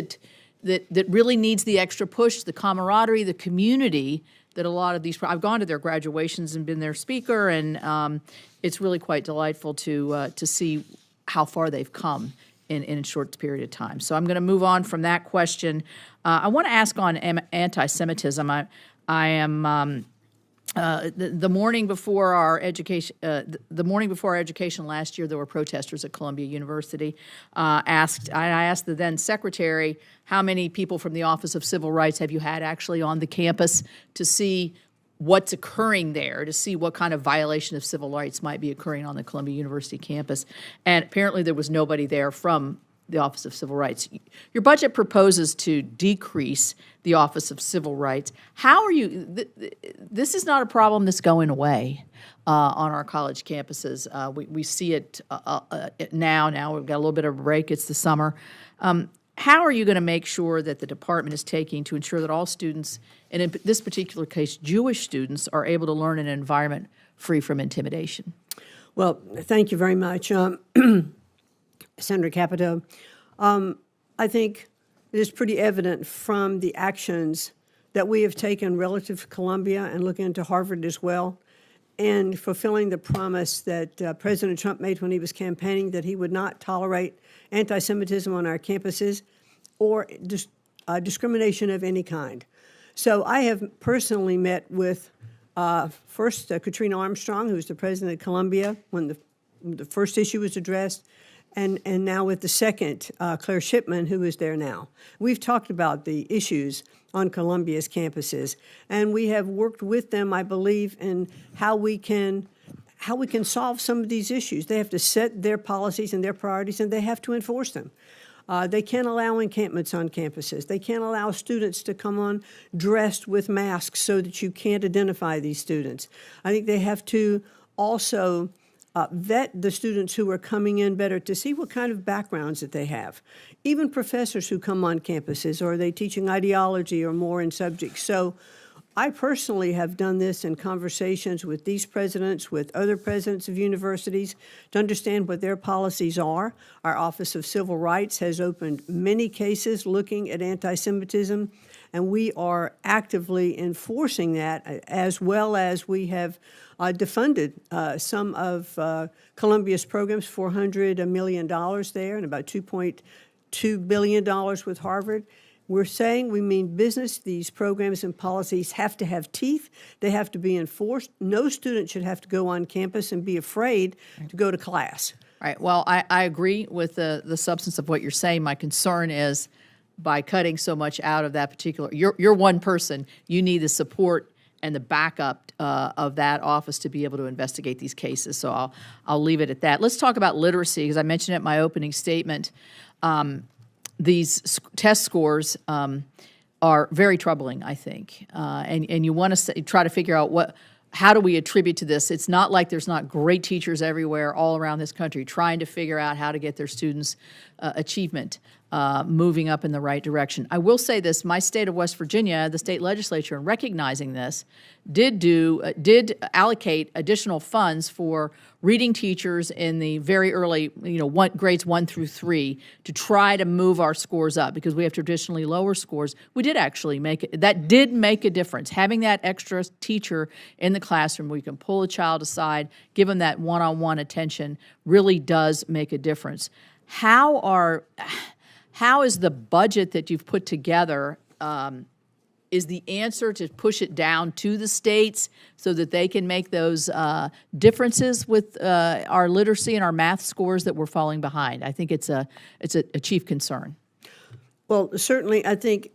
that really needs the extra push, the camaraderie, the community that a lot of these, I've gone to their graduations and been their speaker, and it's really quite delightful to see how far they've come in a short period of time. So I'm going to move on from that question. I want to ask on anti-Semitism. I am the morning before our education, last year, there were protesters at Columbia University. I asked the then secretary, how many people from the Office of Civil Rights have you had actually on the campus to see what's occurring there, to see what kind of violation of civil rights might be occurring on the Columbia University campus. And apparently there was nobody there from the Office of Civil Rights. Your budget proposes to decrease the Office of Civil Rights. How are you, this is not a problem that's going away on our college campuses. We see it now we've got a little bit of a break, it's the summer. How are you going to make sure that the department is taking to ensure that all students, and in this particular case, Jewish students, are able to learn in an environment free from intimidation? Well, thank you very much, Senator Capito. I think it is pretty evident from the actions that we have taken relative to Columbia and looking into Harvard as well, and fulfilling the promise that President Trump made when he was campaigning that he would not tolerate anti-Semitism on our campuses or discrimination of any kind. So I have personally met with first Katrina Armstrong, who was the president of Columbia when the first issue was addressed, and now with the second, Claire Shipman, who is there now. We've talked about the issues on Columbia's campuses, and we have worked with them, I believe, in how we can solve some of these issues. They have to set their policies and their priorities, and they have to enforce them. They can't allow encampments on campuses. They can't allow students to come on dressed with masks so that you can't identify these students. I think they have to also vet the students who are coming in better to see what kind of backgrounds that they have. Even professors who come on campuses, or are they teaching ideology or more in subjects? So I personally have done this in conversations with these presidents, with other presidents of universities, to understand what their policies are. Our Office of Civil Rights has opened many cases looking at anti-Semitism, and we are actively enforcing that, as well as we have defunded some of Columbia's programs, $400 million there, and about $2.2 billion with Harvard. We're saying we mean business. These programs and policies have to have teeth. They have to be enforced. No student should have to go on campus and be afraid to go to class. Right. Well, I agree with the substance of what you're saying. My concern is by cutting so much out of that particular, you're one person. You need the support and the backup of that office to be able to investigate these cases. So I'll leave it at that. Let's talk about literacy, because I mentioned it in my opening statement. These test scores are very troubling, I think, and you want to try to figure out how do we attribute to this. It's not like there's not great teachers everywhere all around this country trying to figure out how to get their students' achievement moving up in the right direction. I will say this, my state of West Virginia, the state legislature, in recognizing this, did allocate additional funds for reading teachers in the very early, grades 1 through 3 to try to move our scores up, because we have traditionally lower scores. We did actually that did make a difference. Having that extra teacher in the classroom where you can pull a child aside, give them that one-on-one attention, really does make a difference. How is the budget that you've put together, is the answer to push it down to the states so that they can make those differences with our literacy and our math scores that we're falling behind? I think it's a chief concern. Well, certainly, I think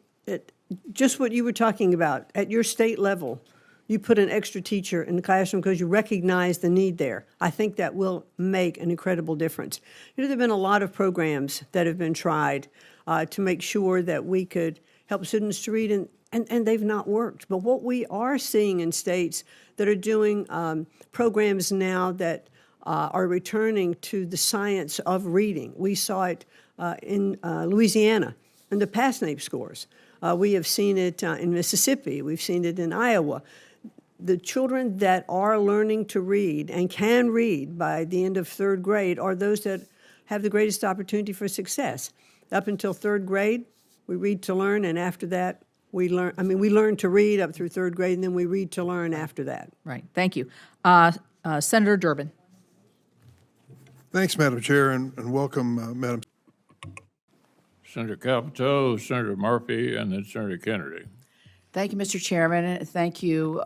just what you were talking about, at your state level, you put an extra teacher in the classroom because you recognize the need there. I think that will make an incredible difference. You know, there have been a lot of programs that have been tried to make sure that we could help students to read, and they've not worked. But what we are seeing in states that are doing programs now that are returning to the science of reading. We saw it in Louisiana in the PASNAPE scores. We have seen it in Mississippi. We've seen it in Iowa. The children that are learning to read and can read by the end of third grade are those that have the greatest opportunity for success. Up until third grade, we read to learn, and after that, we learn. I mean, we learn to read up through third grade, and then we read to learn after that. Right. Thank you. Senator Durbin. Thanks, Madam Chair, and welcome, Madam. Senator Capito, Senator Murphy, and then Senator Kennedy. Thank you, Mr. Chairman. Thank you,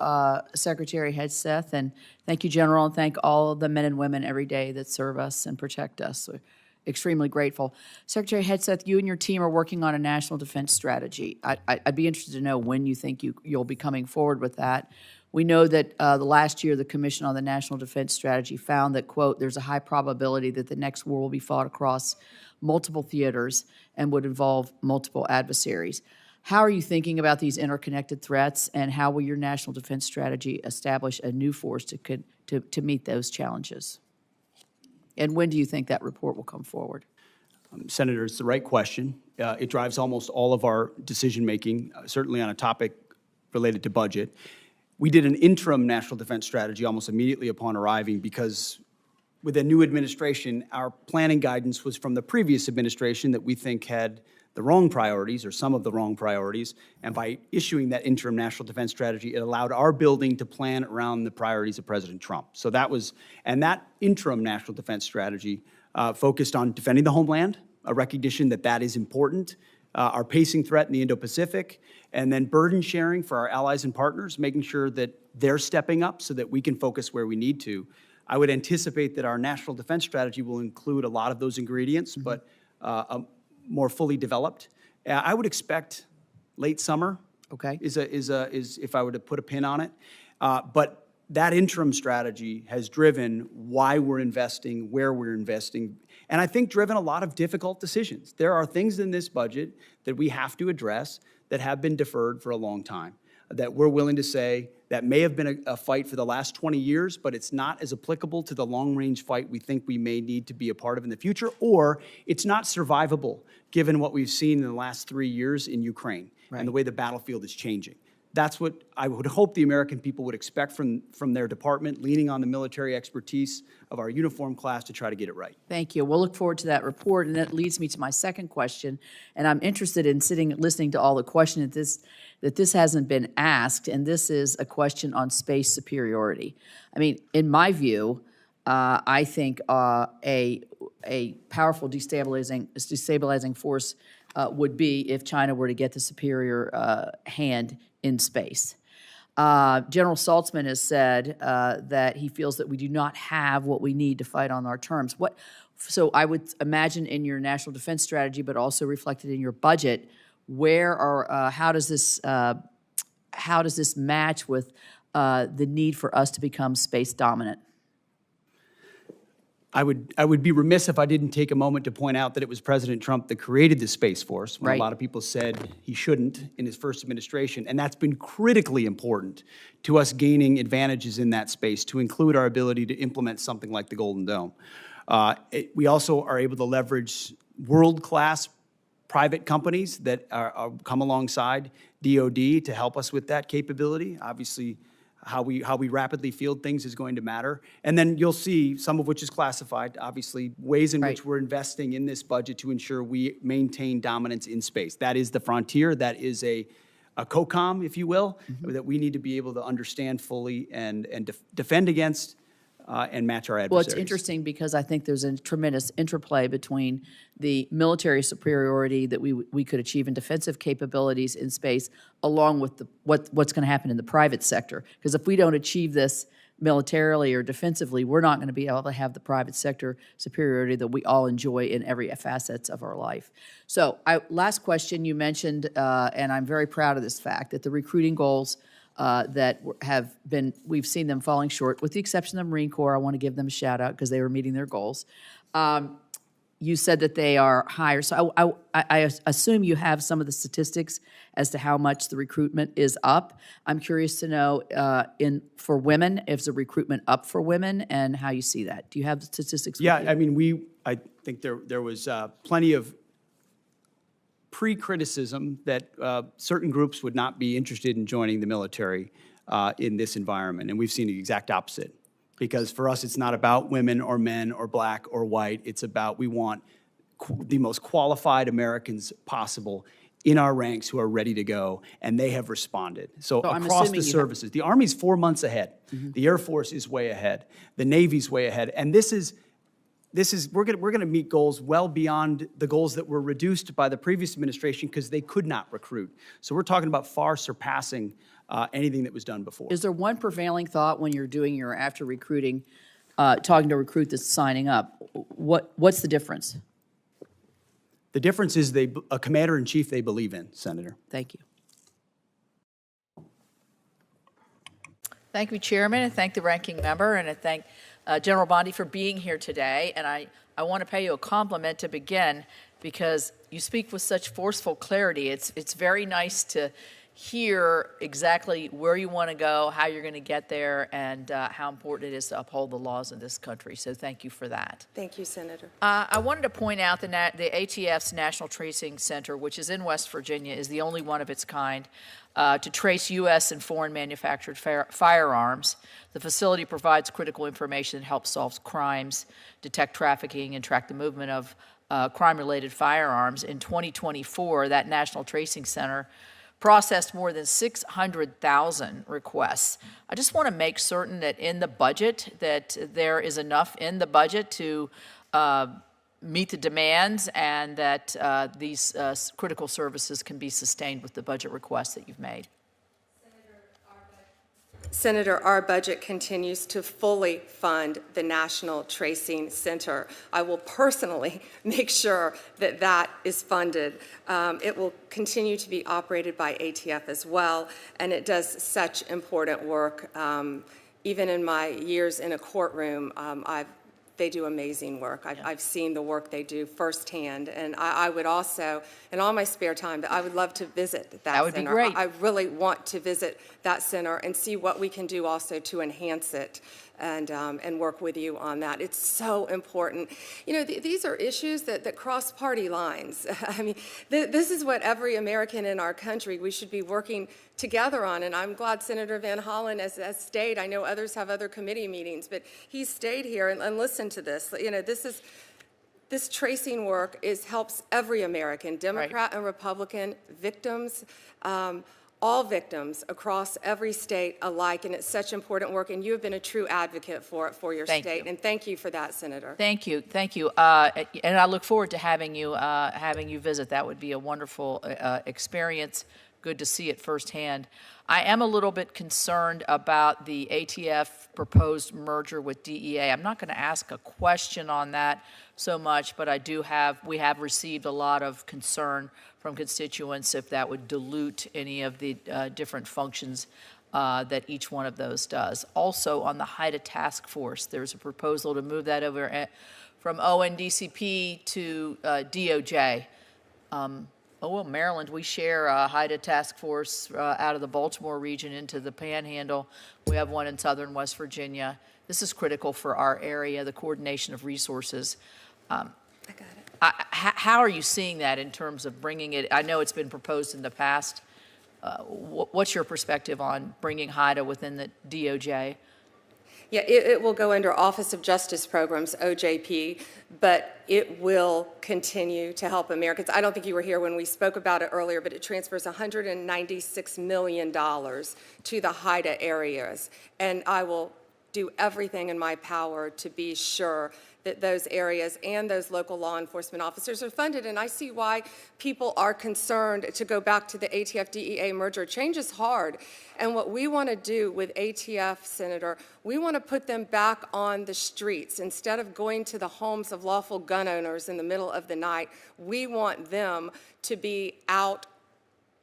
Secretary Hegseth, and thank you, General, and thank all of the men and women every day that serve us and protect us. We're extremely grateful. Secretary Hegseth, you and your team are working on a national defense strategy. I'd be interested to know when you think you'll be coming forward with that. We know that the last year the Commission on the National Defense Strategy found that, quote, there's a high probability that the next war will be fought across multiple theaters and would involve multiple adversaries. How are you thinking about these interconnected threats, and how will your national defense strategy establish a new force to meet those challenges? And when do you think that report will come forward? Senator, it's the right question. It drives almost all of our decision-making, certainly on a topic related to budget. We did an interim national defense strategy almost immediately upon arriving because with a new administration, our planning guidance was from the previous administration that we think had the wrong priorities or some of the wrong priorities. And by issuing that interim national defense strategy, it allowed our building to plan around the priorities of President Trump. So that was, and that interim national defense strategy focused on defending the homeland, a recognition that that is important, our pacing threat in the Indo-Pacific, and then burden sharing for our allies and partners, making sure that they're stepping up so that we can focus where we need to. I would anticipate that our national defense strategy will include a lot of those ingredients, but more fully developed. I would expect late summer. Okay. Is if I were to put a pin on it. But that interim strategy has driven why we're investing, where we're investing, and I think driven a lot of difficult decisions. There are things in this budget that we have to address that have been deferred for a long time, that we're willing to say that may have been a fight for the last 20 years, but it's not as applicable to the long-range fight we think we may need to be a part of in the future, or it's not survivable given what we've seen in the last 3 years in Ukraine and the way the battlefield is changing. That's what I would hope the American people would expect from their department, leaning on the military expertise of our uniform class to try to get it right. Thank you. We'll look forward to that report, and that leads me to my second question. And I'm interested in listening to all the questions that this hasn't been asked, and this is a question on space superiority. I mean, in my view, I think a powerful destabilizing force would be if China were to get the superior hand in space. General Saltzman has said that he feels that we do not have what we need to fight on our terms. So I would imagine in your national defense strategy, but also reflected in your budget, how does this match with the need for us to become space dominant? I would be remiss if I didn't take a moment to point out that it was President Trump that created the Space Force when a lot of people said he shouldn't in his first administration. And that's been critically important to us gaining advantages in that space, to include our ability to implement something like the Golden Dome. We also are able to leverage world-class private companies that come alongside DoD to help us with that capability. Obviously, how we rapidly field things is going to matter. And then you'll see, some of which is classified, obviously, ways in which we're investing in this budget to ensure we maintain dominance in space. That is the frontier. That is a COCOM, if you will, that we need to be able to understand fully and defend against and match our adversaries. Well, it's interesting because I think there's a tremendous interplay between the military superiority that we could achieve in defensive capabilities in space, along with what's going to happen in the private sector. Because if we don't achieve this militarily or defensively, we're not going to be able to have the private sector superiority that we all enjoy in every facets of our life. So last question, you mentioned, and I'm very proud of this fact, that the recruiting goals that have been, we've seen them falling short, with the exception of the Marine Corps. I want to give them a shout out because they were meeting their goals. You said that they are higher. So I assume you have some of the statistics as to how much the recruitment is up. I'm curious to know for women, if the recruitment up for women and how you see that. Do you have the statistics? Yeah, with you? I mean, I think there was plenty of pre-criticism that certain groups would not be interested in joining the military in this environment, and we've seen the exact opposite. Because for us, it's not about women or men or black or white. It's about we want the most qualified Americans possible in our ranks who are ready to go, and they have responded. So across the services, the Army's 4 months ahead. The Air Force is way ahead. The Navy's way ahead. And we're going to meet goals well beyond the goals that were reduced by the previous administration because they could not recruit. So we're talking about far surpassing anything that was done before. Is there one prevailing thought when you're doing your after recruiting, talking to a recruit that's signing up? What's the difference? The difference is a commander-in-chief they believe in, Senator. Thank you. Thank you, Chairman, and thank the ranking member, and I thank General Bondi for being here today. And I want to pay you a compliment to begin because you speak with such forceful clarity. It's very nice to hear exactly where you want to go, how you're going to get there, and how important it is to uphold the laws in this country. So thank you for that. Thank you, Senator. I wanted to point out the ATF's National Tracing Center, which is in West Virginia, is the only one of its kind to trace U.S. and foreign manufactured firearms. The facility provides critical information that helps solve crimes, detect trafficking, and track the movement of crime-related firearms. In 2024, that National Tracing Center processed more than 600,000 requests. I just want to make certain that in the budget, that there is enough in the budget to meet the demands and that these critical services can be sustained with the budget requests that you've made. Senator, our budget continues to fully fund the National Tracing Center. I will personally make sure that that is funded. It will continue to be operated by ATF as well, and it does such important work. Even in my years in a courtroom, they do amazing work. I've seen the work they do firsthand, and I would also, in all my spare time, I would love to visit that center. That would be great. I really want to visit that center and see what we can do also to enhance it and work with you on that. It's so important. You know, these are issues that cross party lines. I mean, this is what every American in our country, we should be working together on, and I'm glad Senator Van Hollen has stayed. I know others have other committee meetings, but he stayed here and listened to this. You know, this tracing work helps every American, Democrat and Republican, victims, all victims across every state alike, and it's such important work, and you have been a true advocate for it for your state, and thank you for that, Senator. Thank you, and I look forward to having you visit. That would be a wonderful experience. Good to see it firsthand. I am a little bit concerned about the ATF proposed merger with DEA. I'm not going to ask a question on that so much, but we have received a lot of concern from constituents if that would dilute any of the different functions that each one of those does. Also, on the HIDTA task force, there's a proposal to move that over from ONDCP to DOJ. Well, Maryland, we share a HIDTA task force out of the Baltimore region into the Panhandle. We have one in southern West Virginia. This is critical for our area, the coordination of resources. I got it. How are you seeing that in terms of bringing it? I know it's been proposed in the past. What's your perspective on bringing HIDTA within the DOJ? Yeah, it will go under Office of Justice Programs, OJP, but it will continue to help Americans. I don't think you were here when we spoke about it earlier, but it transfers $196 million to the HIDTA areas, and I will do everything in my power to be sure that those areas and those local law enforcement officers are funded. And I see why people are concerned to go back to the ATF-DEA merger. Change is hard. And what we want to do with ATF, Senator, we want to put them back on the streets. Instead of going to the homes of lawful gun owners in the middle of the night, we want them to be out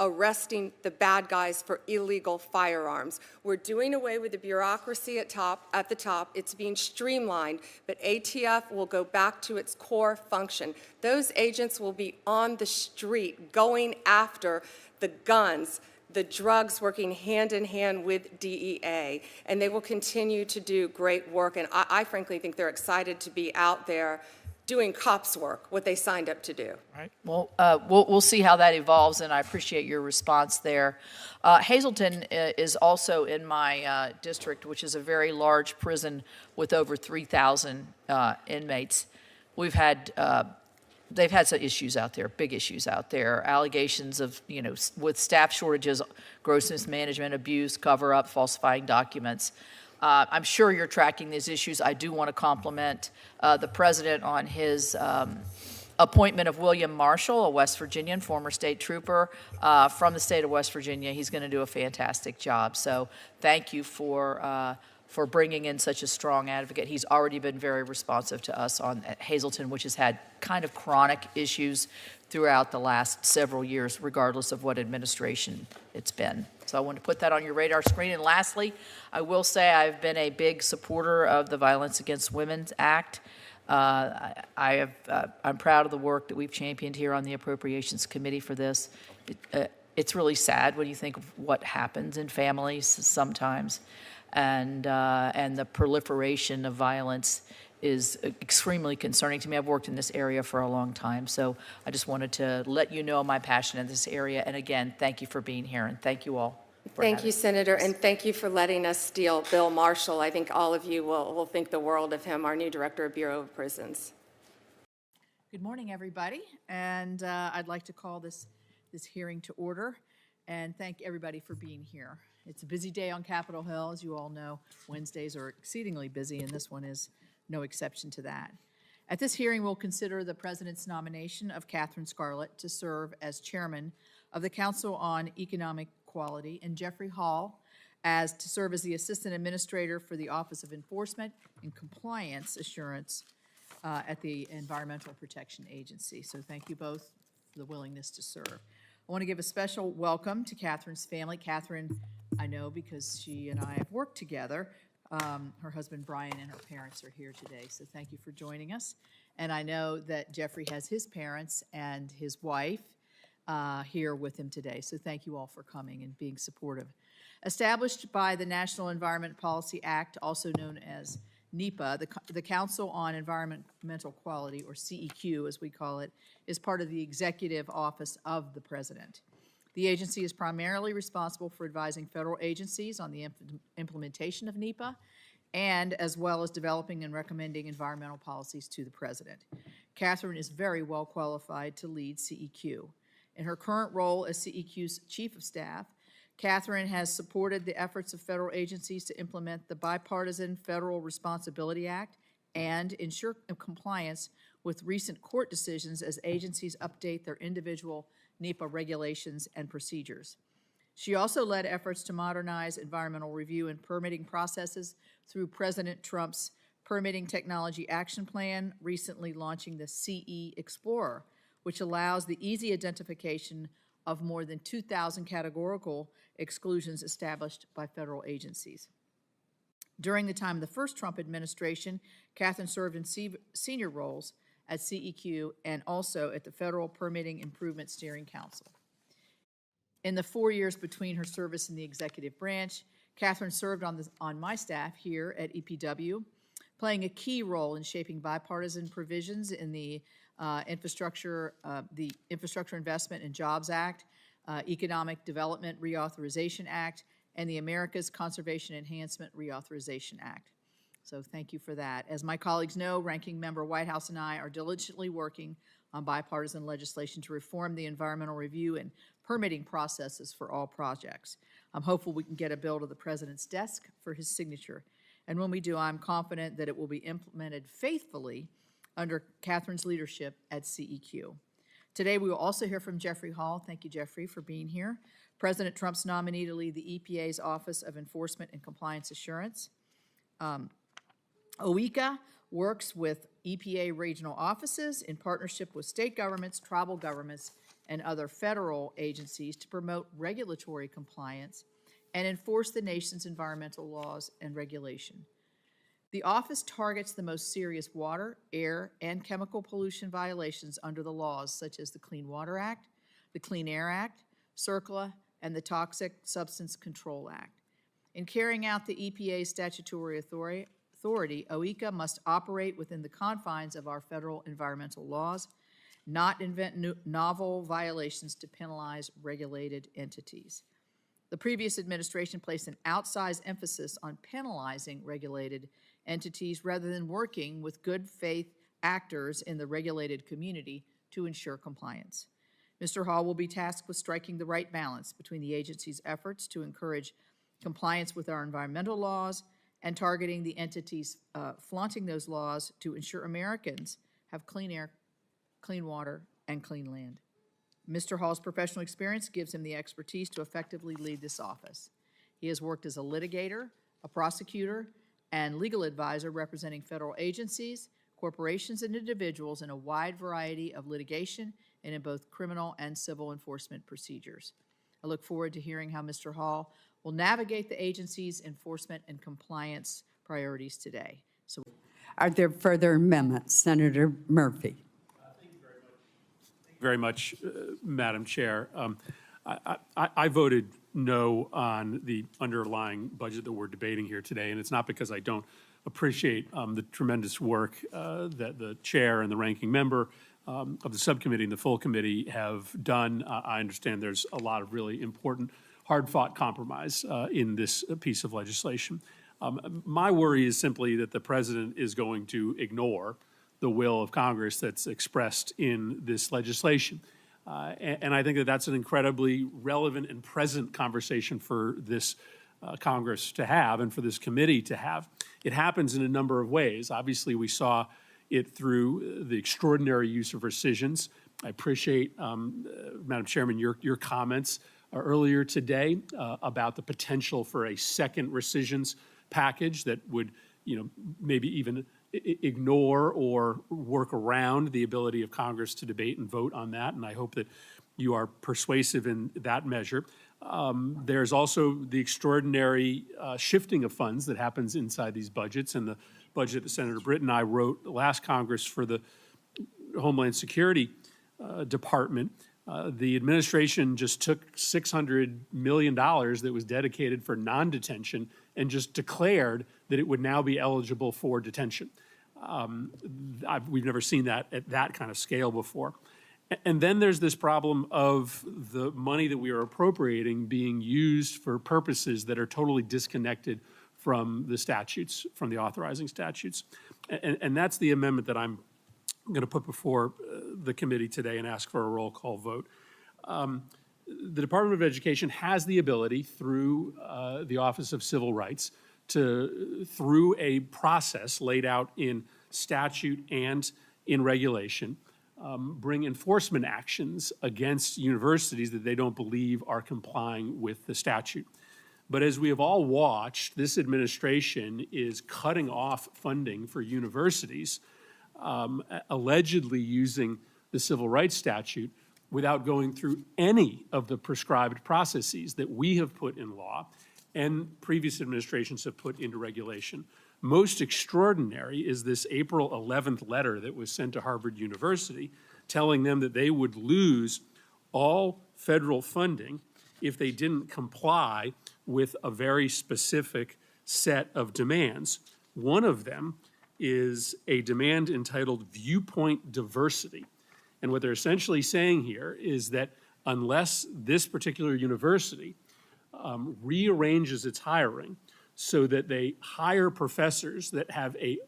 arresting the bad guys for illegal firearms. We're doing away with the bureaucracy at the top. It's being streamlined, but ATF will go back to its core function. Those agents will be on the street going after the guns, the drugs, working hand in hand with DEA, and they will continue to do great work. And I frankly think they're excited to be out there doing cops work, what they signed up to do. Right. Well, we'll see how that evolves, and I appreciate your response there. Hazleton is also in my district, which is a very large prison with over 3,000 inmates. They've had some issues out there, big issues out there, allegations of, with staff shortages, gross mismanagement, abuse, cover-up, falsifying documents. I'm sure you're tracking these issues. I do want to compliment the president on his appointment of William Marshall, a West Virginian, former state trooper from the state of West Virginia. He's going to do a fantastic job. So thank you for bringing in such a strong advocate. He's already been very responsive to us on Hazleton, which has had kind of chronic issues throughout the last several years, regardless of what administration it's been. So I want to put that on your radar screen. And lastly, I will say I've been a big supporter of the Violence Against Women Act. I'm proud of the work that we've championed here on the Appropriations Committee for this. It's really sad when you think of what happens in families sometimes, and the proliferation of violence is extremely concerning to me. I've worked in this area for a long time, so I just wanted to let you know my passion in this area. And again, thank you for being here, and thank you all. Thank you, Senator, and thank you for letting us steal Bill Marshall. I think all of you will think the world of him, our new Director of Bureau of Prisons. Good morning, everybody, and I'd like to call this hearing to order and thank everybody for being here. It's a busy day on Capitol Hill, as you all know. Wednesdays are exceedingly busy, and this one is no exception to that. At this hearing, we'll consider the President's nomination of Catherine Scarlett to serve as Chairman of the Council on Economic Equality, and Jeffrey Hall to serve as the Assistant Administrator for the Office of Enforcement and Compliance Assurance at the Environmental Protection Agency. So thank you both for the willingness to serve. I want to give a special welcome to Catherine's family. Catherine, I know because she and I have worked together. Her husband Brian and her parents are here today, so thank you for joining us. And I know that Jeffrey has his parents and his wife here with him today, so thank you all for coming and being supportive. Established by the National Environment Policy Act, also known as NEPA, the Council on Environmental Quality, or CEQ as we call it, is part of the Executive Office of the President. The agency is primarily responsible for advising federal agencies on the implementation of NEPA, and as well as developing and recommending environmental policies to the President. Catherine is very well qualified to lead CEQ. In her current role as CEQ's Chief of Staff, Catherine has supported the efforts of federal agencies to implement the Bipartisan Federal Responsibility Act and ensure compliance with recent court decisions as agencies update their individual NEPA regulations and procedures. She also led efforts to modernize environmental review and permitting processes through President Trump's Permitting Technology Action Plan, recently launching the CE Explorer, which allows the easy identification of more than 2,000 categorical exclusions established by federal agencies. During the time of the first Trump administration, Catherine served in senior roles at CEQ and also at the Federal Permitting Improvement Steering Council. In the 4 years between her service in the executive branch, Catherine served on my staff here at EPW, playing a key role in shaping bipartisan provisions in the Infrastructure Investment and Jobs Act, Economic Development Reauthorization Act, and the America's Conservation Enhancement Reauthorization Act. So thank you for that. As my colleagues know, Ranking Member Whitehouse and I are diligently working on bipartisan legislation to reform the environmental review and permitting processes for all projects. I'm hopeful we can get a bill to the President's desk for his signature. And when we do, I'm confident that it will be implemented faithfully under Catherine's leadership at CEQ. Today, we will also hear from Jeffrey Hall. Thank you, Jeffrey, for being here. President Trump's nominee to lead the EPA's Office of Enforcement and Compliance Assurance. OECA works with EPA regional offices in partnership with state governments, tribal governments, and other federal agencies to promote regulatory compliance and enforce the nation's environmental laws and regulation. The office targets the most serious water, air, and chemical pollution violations under the laws such as the Clean Water Act, the Clean Air Act, CERCLA, and the Toxic Substance Control Act. In carrying out the EPA's statutory authority, OECA must operate within the confines of our federal environmental laws, not invent novel violations to penalize regulated entities. The previous administration placed an outsized emphasis on penalizing regulated entities rather than working with good faith actors in the regulated community to ensure compliance. Mr. Hall will be tasked with striking the right balance between the agency's efforts to encourage compliance with our environmental laws and targeting the entities flaunting those laws to ensure Americans have clean air, clean water, and clean land. Mr. Hall's professional experience gives him the expertise to effectively lead this office. He has worked as a litigator, a prosecutor, and legal advisor representing federal agencies, corporations, and individuals in a wide variety of litigation and in both criminal and civil enforcement procedures. I look forward to hearing how Mr. Hall will navigate the agency's enforcement and compliance priorities today. So, are there further amendments? Senator Murphy. Thank you very much, Madam Chair. I voted no on the underlying budget that we're debating here today, and it's not because I don't appreciate the tremendous work that the chair and the ranking member of the subcommittee and the full committee have done. I understand there's a lot of really important, hard-fought compromise in this piece of legislation. My worry is simply that the president is going to ignore the will of Congress that's expressed in this legislation. And I think that that's an incredibly relevant and present conversation for this Congress to have and for this committee to have. It happens in a number of ways. Obviously, we saw it through the extraordinary use of rescissions. I appreciate, Madam Chairman, your comments earlier today about the potential for a second rescissions package that would, maybe even ignore or work around the ability of Congress to debate and vote on that. And I hope that you are persuasive in that measure. There's also the extraordinary shifting of funds that happens inside these budgets, and the budget that Senator Britt and I wrote last Congress for the Homeland Security Department. The administration just took $600 million that was dedicated for non-detention and just declared that it would now be eligible for detention. We've never seen that at that kind of scale before. And then there's this problem of the money that we are appropriating being used for purposes that are totally disconnected from the statutes, from the authorizing statutes. And that's the amendment that I'm going to put before the committee today and ask for a roll call vote. The Department of Education has the ability through the Office of Civil Rights to, through a process laid out in statute and in regulation, bring enforcement actions against universities that they don't believe are complying with the statute. But as we have all watched, this administration is cutting off funding for universities, allegedly using the civil rights statute without going through any of the prescribed processes that we have put in law and previous administrations have put into regulation. Most extraordinary is this April 11th letter that was sent to Harvard University telling them that they would lose all federal funding if they didn't comply with a very specific set of demands. One of them is a demand entitled viewpoint diversity. And what they're essentially saying here is that unless this particular university rearranges its hiring so that they hire professors that have a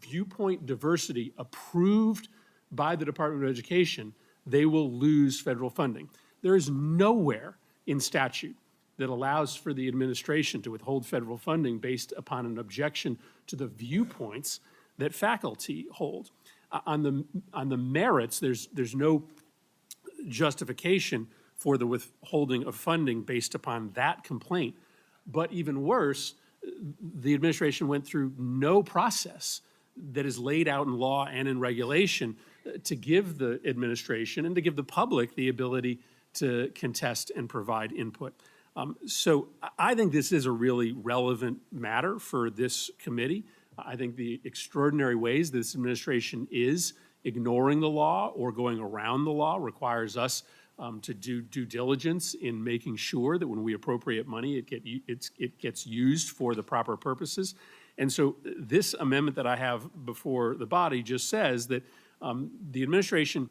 viewpoint diversity approved by the Department of Education, they will lose federal funding. There is nowhere in statute that allows for the administration to withhold federal funding based upon an objection to the viewpoints that faculty hold. On the merits, there's no justification for the withholding of funding based upon that complaint. But even worse, the administration went through no process that is laid out in law and in regulation to give the administration and to give the public the ability to contest and provide input. So I think this is a really relevant matter for this committee. I think the extraordinary ways this administration is ignoring the law or going around the law requires us to do due diligence in making sure that when we appropriate money, it gets used for the proper purposes. And so this amendment that I have before the body just says that the administration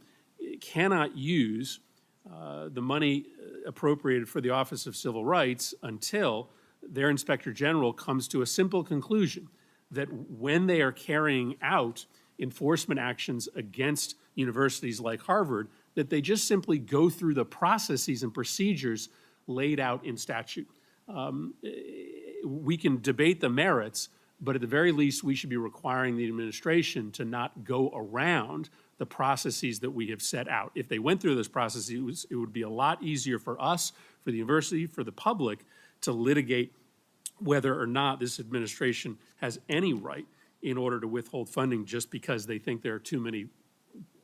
cannot use the money appropriated for the Office of Civil Rights until their Inspector General comes to a simple conclusion that when they are carrying out enforcement actions against universities like Harvard, that they just simply go through the processes and procedures laid out in statute. We can debate the merits, but at the very least, we should be requiring the administration to not go around the processes that we have set out. If they went through those processes, it would be a lot easier for us, for the university, for the public to litigate whether or not this administration has any right in order to withhold funding just because they think there are too many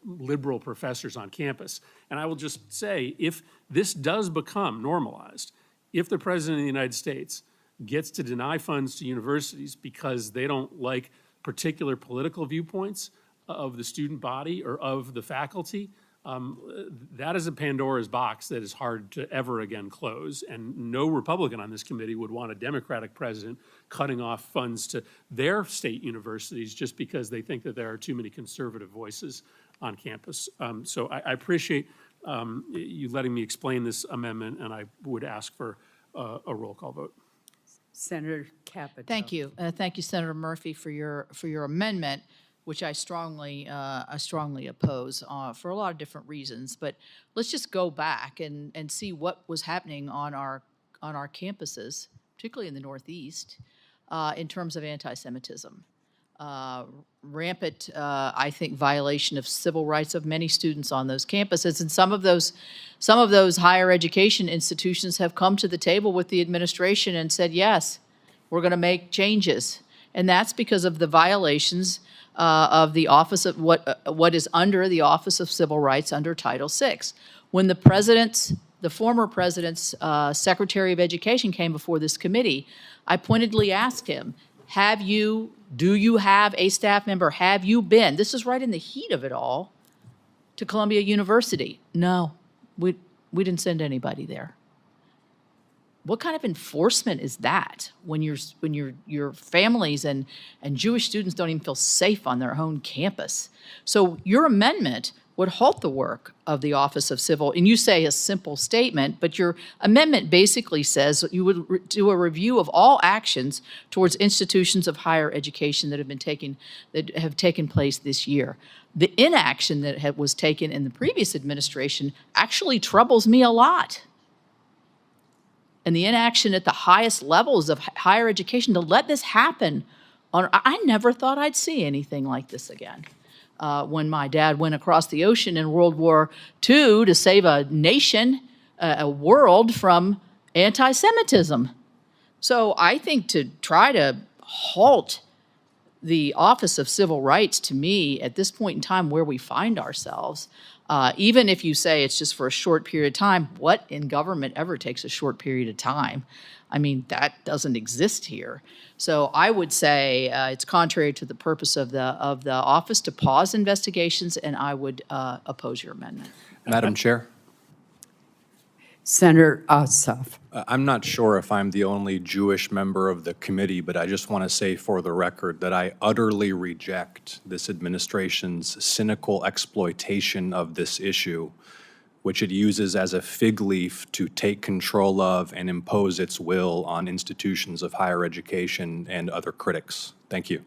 liberal professors on campus. And I will just say, if this does become normalized, if the President of the United States gets to deny funds to universities because they don't like particular political viewpoints of the student body or of the faculty, that is a Pandora's box that is hard to ever again close. And no Republican on this committee would want a Democratic president cutting off funds to their state universities just because they think that there are too many conservative voices on campus. So I appreciate you letting me explain this amendment, and I would ask for a roll call vote. Senator Capito. Thank you. Thank you, Senator Murphy, for your amendment, which I strongly oppose for a lot of different reasons. But let's just go back and see what was happening on our campuses, particularly in the Northeast, in terms of anti-Semitism. Rampant, I think, violation of civil rights of many students on those campuses, and some of those higher education institutions have come to the table with the administration and said, yes, we're going to make changes, and that's because of the violations of the office of what is under the Office of Civil Rights under Title VI. When the former president's Secretary of Education came before this committee, I pointedly asked him, do you have a staff member, have you been, this is right in the heat of it all, to Columbia University? No, we didn't send anybody there. What kind of enforcement is that when your families and Jewish students don't even feel safe on their own campus? So your amendment would halt the work of the Office of Civil, and you say a simple statement, but your amendment basically says you would do a review of all actions towards institutions of higher education that have taken place this year. The inaction that was taken in the previous administration actually troubles me a lot. And the inaction at the highest levels of higher education to let this happen, I never thought I'd see anything like this again. When my dad went across the ocean in World War II to save a nation, a world from anti-Semitism. So I think to try to halt the Office of Civil Rights, to me, at this point in time where we find ourselves, even if you say it's just for a short period of time, what in government ever takes a short period of time? I mean, that doesn't exist here. So I would say it's contrary to the purpose of the office to pause investigations, and I would oppose your amendment. Madam Chair? Senator Ossoff. I'm not sure if I'm the only Jewish member of the committee, but I just want to say for the record that I utterly reject this administration's cynical exploitation of this issue, which it uses as a fig leaf to take control of and impose its will on institutions of higher education and other critics. Thank you.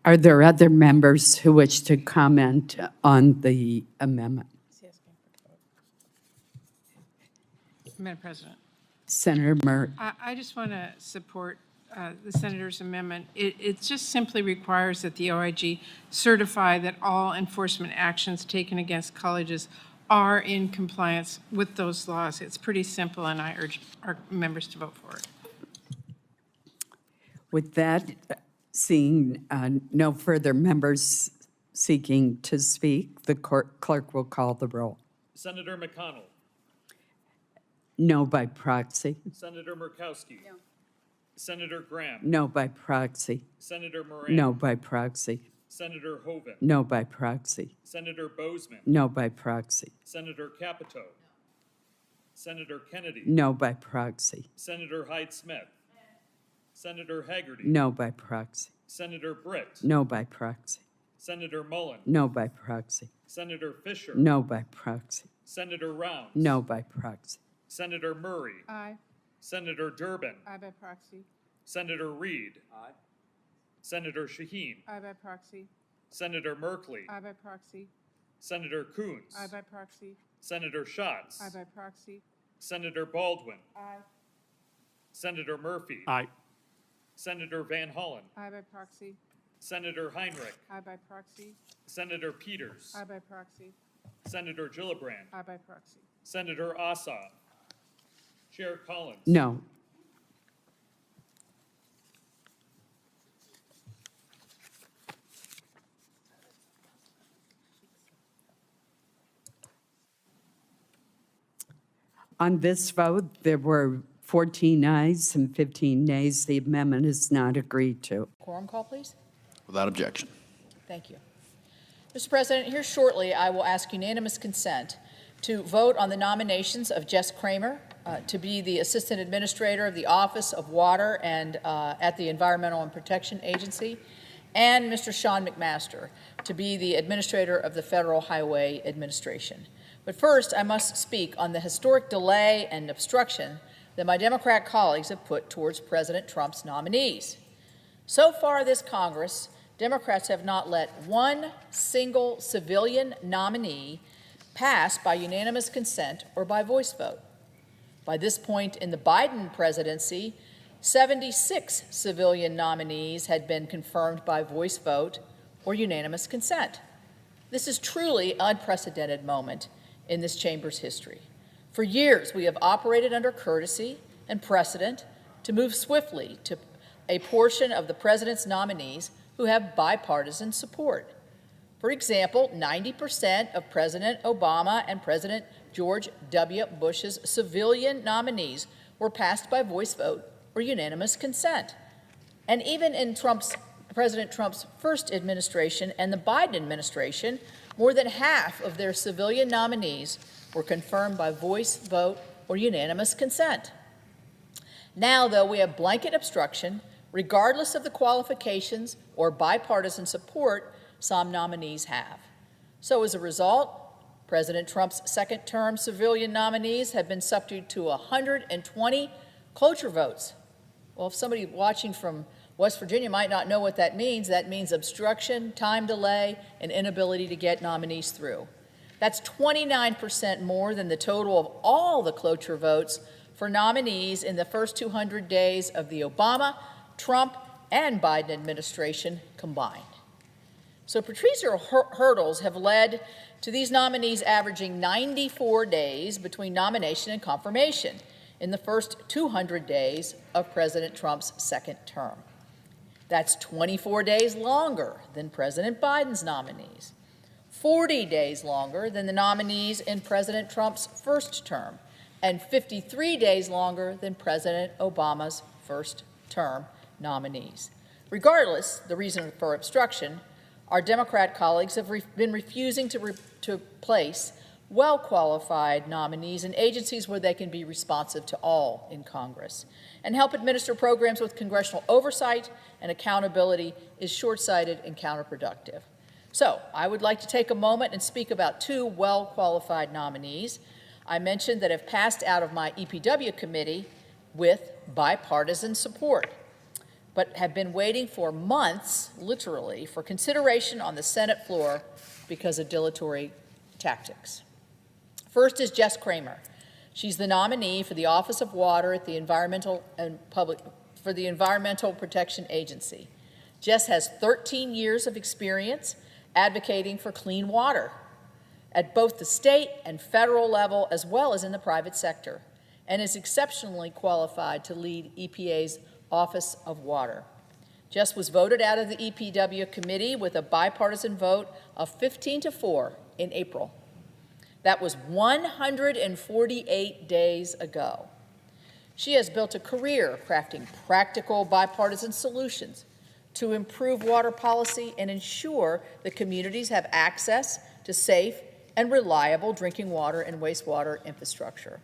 Are there other members who wish to comment on the amendment? Madam President. Senator Murray. I just want to support the senator's amendment. It just simply requires that the OIG certify that all enforcement actions taken against colleges are in compliance with those laws. It's pretty simple, and I urge our members to vote for it. With that, seeing no further members seeking to speak, the clerk will call the roll. Senator McConnell. No by proxy. Senator Murkowski. No. Senator Graham. No by proxy. Senator Moran. No by proxy. Senator Hoven. No by proxy. Senator Bozeman. No by proxy. Senator Capito. No. Senator Kennedy. No by proxy. Senator Hyde-Smith. Senator Haggerty. No by proxy. Senator Britt. No by proxy. Senator Mullen. No by proxy. Senator Fisher. No by proxy. Senator Rounds. No by proxy. Senator Murray. Aye. Senator Durbin. Aye by proxy. Senator Reed. Aye. Senator Shaheen. Aye by proxy. Senator Merkley. Aye by proxy. Senator Coons. Aye by proxy. Senator Schatz. Aye by proxy. Senator Baldwin. Aye. Senator Murphy. Aye. Senator Van Hollen. Aye by proxy. Senator Heinrich. Aye by proxy. Senator Peters. Aye by proxy. Senator Gillibrand. Aye by proxy. Senator Assad. Chair Collins. No. On this vote, there were 14 ayes and 15 nays. The amendment is not agreed to. Quorum call, please. Without objection. Thank you. Mr. President, here shortly I will ask unanimous consent to vote on the nominations of Jess Kramer to be the Assistant Administrator of the Office of Water and at the Environmental and Protection Agency, and Mr. Sean McMaster to be the Administrator of the Federal Highway Administration. But first, I must speak on the historic delay and obstruction that my Democrat colleagues have put towards President Trump's nominees. So far this Congress, Democrats have not let one single civilian nominee pass by unanimous consent or by voice vote. By this point in the Biden presidency, 76 civilian nominees had been confirmed by voice vote or unanimous consent. This is truly an unprecedented moment in this chamber's history. For years, we have operated under courtesy and precedent to move swiftly to a portion of the president's nominees who have bipartisan support. For example, 90% of President Obama and President George W. Bush's civilian nominees were passed by voice vote or unanimous consent. And even in President Trump's first administration and the Biden administration, more than half of their civilian nominees were confirmed by voice vote or unanimous consent. Now, though, we have blanket obstruction, regardless of the qualifications or bipartisan support some nominees have. So as a result, President Trump's second-term civilian nominees have been subject to 120 cloture votes. Well, if somebody watching from West Virginia might not know what that means obstruction, time delay, and inability to get nominees through. That's 29% more than the total of all the cloture votes for nominees in the first 200 days of the Obama, Trump, and Biden administration combined. So procedural hurdles have led to these nominees averaging 94 days between nomination and confirmation in the first 200 days of President Trump's second term. That's 24 days longer than President Biden's nominees, 40 days longer than the nominees in President Trump's first term, and 53 days longer than President Obama's first term nominees. Regardless, the reason for obstruction, our Democrat colleagues have been refusing to place well-qualified nominees in agencies where they can be responsive to all in Congress and help administer programs with congressional oversight and accountability is short-sighted and counterproductive. So I would like to take a moment and speak about two well-qualified nominees I mentioned that have passed out of my EPW committee with bipartisan support, but have been waiting for months, literally, for consideration on the Senate floor because of dilatory tactics. First is Jess Kramer, She's the nominee for the Office of Water at the Environmental Protection Agency. Jess has 13 years of experience advocating for clean water at both the state and federal level, as well as in the private sector, and is exceptionally qualified to lead EPA's Office of Water. Jess was voted out of the EPW committee with a bipartisan vote of 15-4 in April. That was 148 days ago. She has built a career crafting practical bipartisan solutions to improve water policy and ensure that communities have access to safe and reliable drinking water and wastewater infrastructure.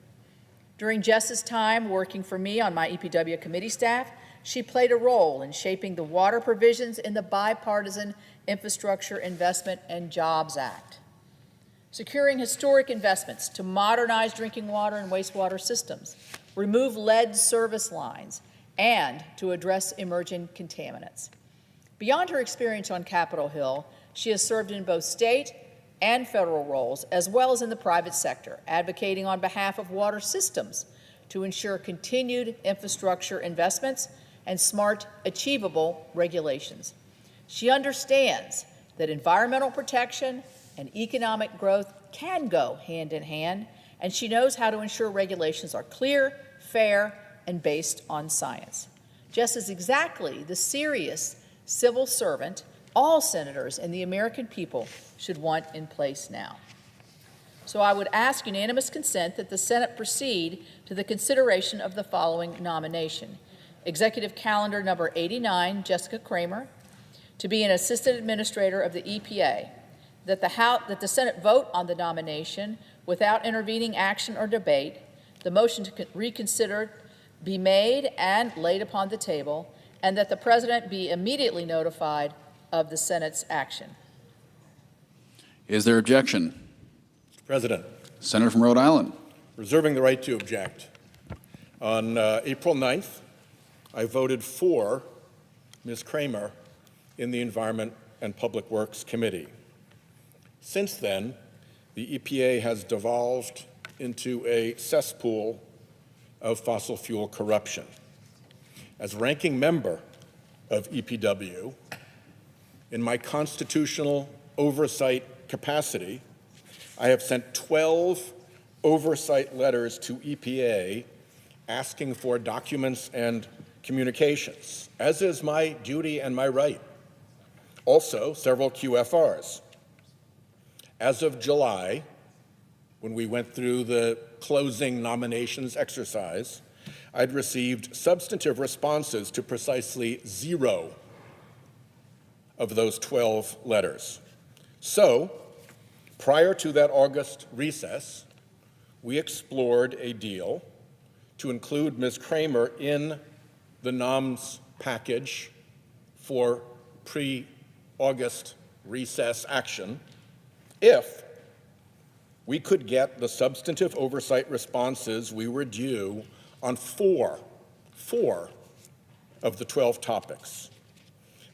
During Jess's time working for me on my EPW committee staff, she played a role in shaping the water provisions in the Bipartisan Infrastructure Investment and Jobs Act, securing historic investments to modernize drinking water and wastewater systems, remove lead service lines, and to address emerging contaminants. Beyond her experience on Capitol Hill, she has served in both state and federal roles, as well as in the private sector, advocating on behalf of water systems to ensure continued infrastructure investments and smart, achievable regulations. She understands that environmental protection and economic growth can go hand in hand, and she knows how to ensure regulations are clear, fair, and based on science. Jess is exactly the serious civil servant all senators and the American people should want in place now. So I would ask unanimous consent that the Senate proceed to the consideration of the following nomination. Executive Calendar number 89, Jessica Kramer, to be an Assistant Administrator of the EPA, that the Senate vote on the nomination without intervening action or debate, the motion to reconsider be made and laid upon the table, and that the President be immediately notified of the Senate's action. Is there objection? Mr. President. Senator from Rhode Island. Reserving the right to object. On April 9th, I voted for Ms. Kramer in the Environment and Public Works Committee. Since then, the EPA has devolved into a cesspool of fossil fuel corruption. As ranking member of EPW, in my constitutional oversight capacity, I have sent 12 oversight letters to EPA asking for documents and communications, as is my duty and my right. Also, several QFRs. As of July, when we went through the closing nominations exercise, I'd received substantive responses to precisely 0 of those 12 letters. So, prior to that August recess, we explored a deal to include Ms. Kramer in the noms package for pre-August recess action if we could get the substantive oversight responses we were due on four of the 12 topics.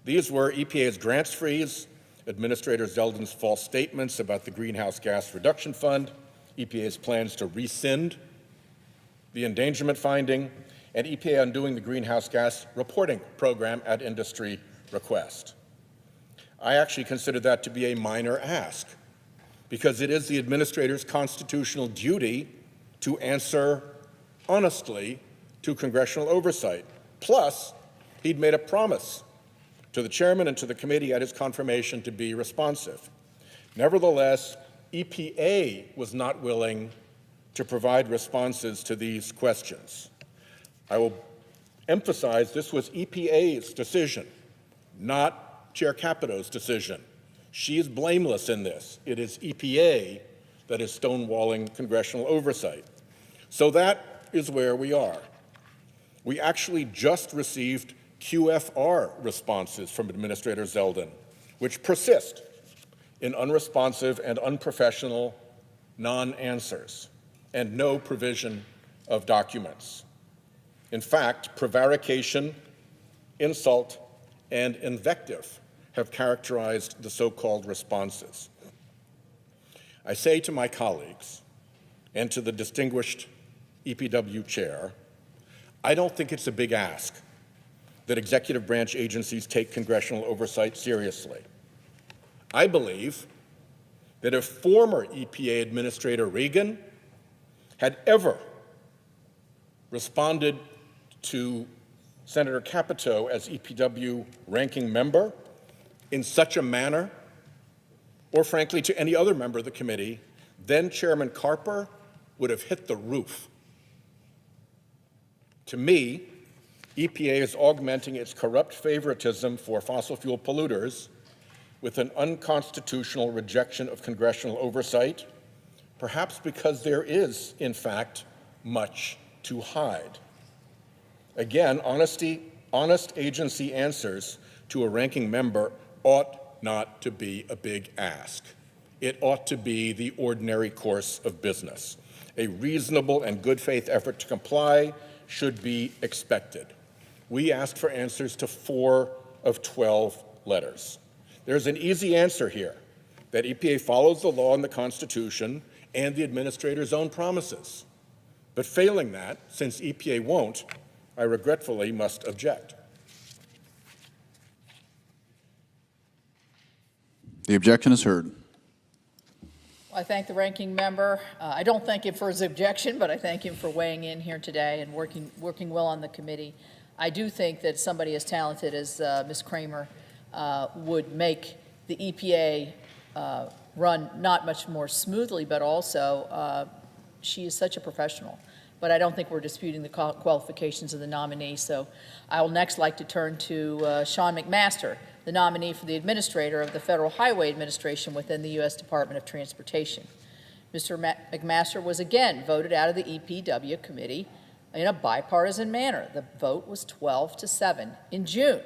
These were EPA's grants freeze, Administrator Zeldin's false statements about the Greenhouse Gas Reduction Fund, EPA's plans to rescind the endangerment finding, and EPA undoing the greenhouse gas reporting program at industry request. I actually consider that to be a minor ask, because it is the administrator's constitutional duty to answer honestly to congressional oversight. Plus, he'd made a promise to the chairman and to the committee at his confirmation to be responsive. Nevertheless, EPA was not willing to provide responses to these questions. I will emphasize this was EPA's decision, not Chair Capito's decision. She is blameless in this. It is EPA that is stonewalling congressional oversight. So that is where we are. We actually just received QFR responses from Administrator Zeldin, which persist in unresponsive and unprofessional non-answers and no provision of documents. In fact, prevarication, insult, and invective have characterized the so-called responses. I say to my colleagues and to the distinguished EPW chair, I don't think it's a big ask that executive branch agencies take congressional oversight seriously. I believe that if former EPA Administrator Regan had ever responded to Senator Capito as EPW ranking member in such a manner, or frankly to any other member of the committee, then Chairman Carper would have hit the roof. To me, EPA is augmenting its corrupt favoritism for fossil fuel polluters with an unconstitutional rejection of congressional oversight, perhaps because there is, in fact, much to hide. Again, honest agency answers to a ranking member ought not to be a big ask. It ought to be the ordinary course of business. A reasonable and good faith effort to comply should be expected. We asked for answers to 4 of 12 letters. There's an easy answer here, that EPA follows the law and the Constitution and the administrator's own promises. But failing that, since EPA won't, I regretfully must object. The objection is heard. I thank the ranking member. I don't thank him for his objection, but I thank him for weighing in here today and working well on the committee. I do think that somebody as talented as Ms. Kramer would make the EPA run not much more smoothly, but also she is such a professional. But I don't think we're disputing the qualifications of the nominee. So I will next like to turn to Sean McMaster, the nominee for the administrator of the Federal Highway Administration within the U.S. Department of Transportation. Mr. McMaster was again voted out of the EPW committee in a bipartisan manner. The vote was 12-7 in June.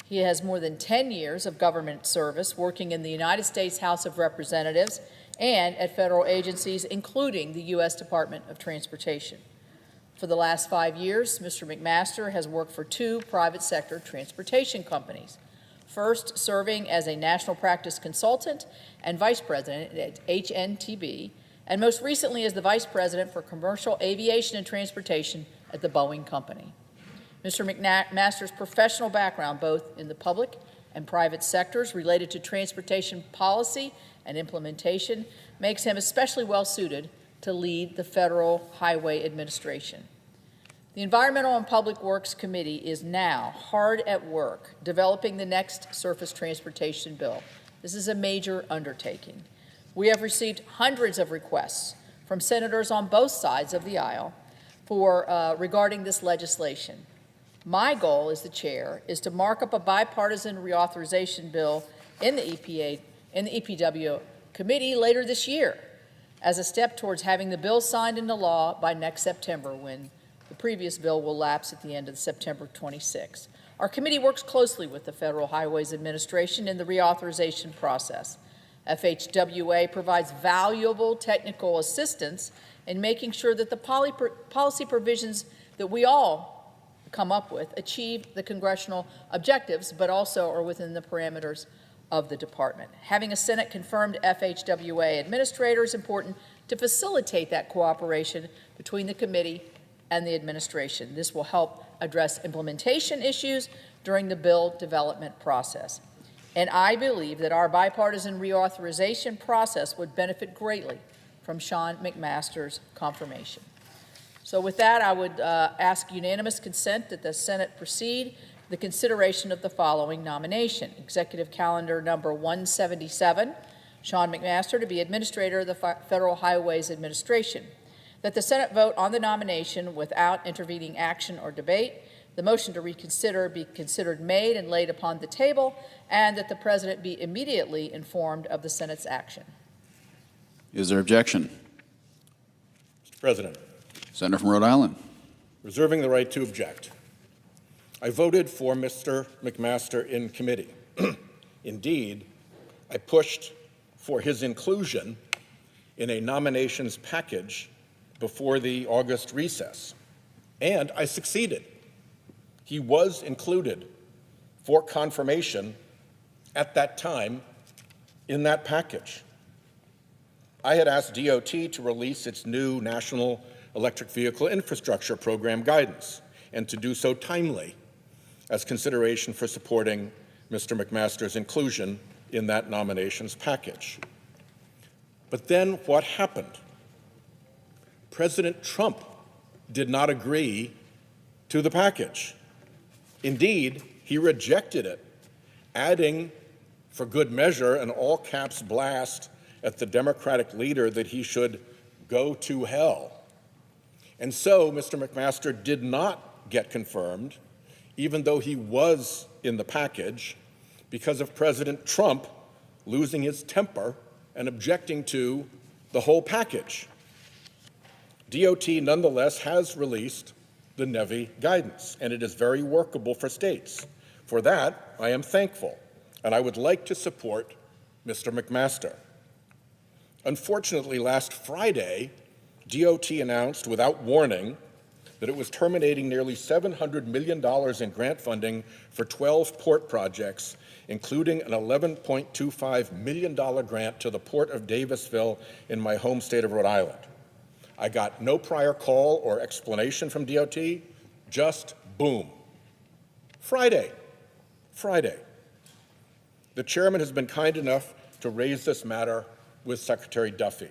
He has more than 10 years of government service working in the United States House of Representatives and at federal agencies, including the U.S. Department of Transportation. For the last 5 years, Mr. McMaster has worked for 2 private sector transportation companies, first serving as a national practice consultant and vice president at HNTB, and most recently as the vice president for commercial aviation and transportation at the Boeing Company. Mr. McMaster's professional background, both in the public and private sectors related to transportation policy and implementation, makes him especially well suited to lead the Federal Highway Administration. The Environmental and Public Works Committee is now hard at work developing the next surface transportation bill. This is a major undertaking. We have received hundreds of requests from senators on both sides of the aisle regarding this legislation. My goal as the chair is to mark up a bipartisan reauthorization bill in the EPW committee later this year as a step towards having the bill signed into law by next September, when the previous bill will lapse at the end of September 26. Our committee works closely with the Federal Highways Administration in the reauthorization process. FHWA provides valuable technical assistance in making sure that the policy provisions that we all come up with achieve the congressional objectives, but also are within the parameters of the department. Having a Senate-confirmed FHWA administrator is important to facilitate that cooperation between the committee and the administration. This will help address implementation issues during the bill development process. And I believe that our bipartisan reauthorization process would benefit greatly from Sean McMaster's confirmation. So with that, I would ask unanimous consent that the Senate proceed the consideration of the following nomination. Executive Calendar Number 177, Sean McMaster to be Administrator of the Federal Highways Administration. That the Senate vote on the nomination without intervening action or debate. The motion to reconsider be considered made and laid upon the table, and that the President be immediately informed of the Senate's action. Is there objection? Mr. President. Senator from Rhode Island. Reserving the right to object. I voted for Mr. McMaster in committee. Indeed, I pushed for his inclusion in a nominations package before the August recess, and I succeeded. He was included for confirmation at that time in that package. I had asked DOT to release its new national electric vehicle infrastructure program guidance, and to do so timely as consideration for supporting Mr. McMaster's inclusion in that nominations package. But then what happened? President Trump did not agree to the package. Indeed, he rejected it, adding, for good measure, an all-caps blast at the Democratic leader that he should go to hell. And so Mr. McMaster did not get confirmed, even though he was in the package, because of President Trump losing his temper and objecting to the whole package. DOT nonetheless has released the NEVI guidance, and it is very workable for states. For that, I am thankful, and I would like to support Mr. McMaster. Unfortunately, last Friday, DOT announced without warning that it was terminating nearly $700 million in grant funding for 12 port projects, including an $11.25 million grant to the Port of Davisville in my home state of Rhode Island. I got no prior call or explanation from DOT, just boom. Friday. The chairman has been kind enough to raise this matter with Secretary Duffy,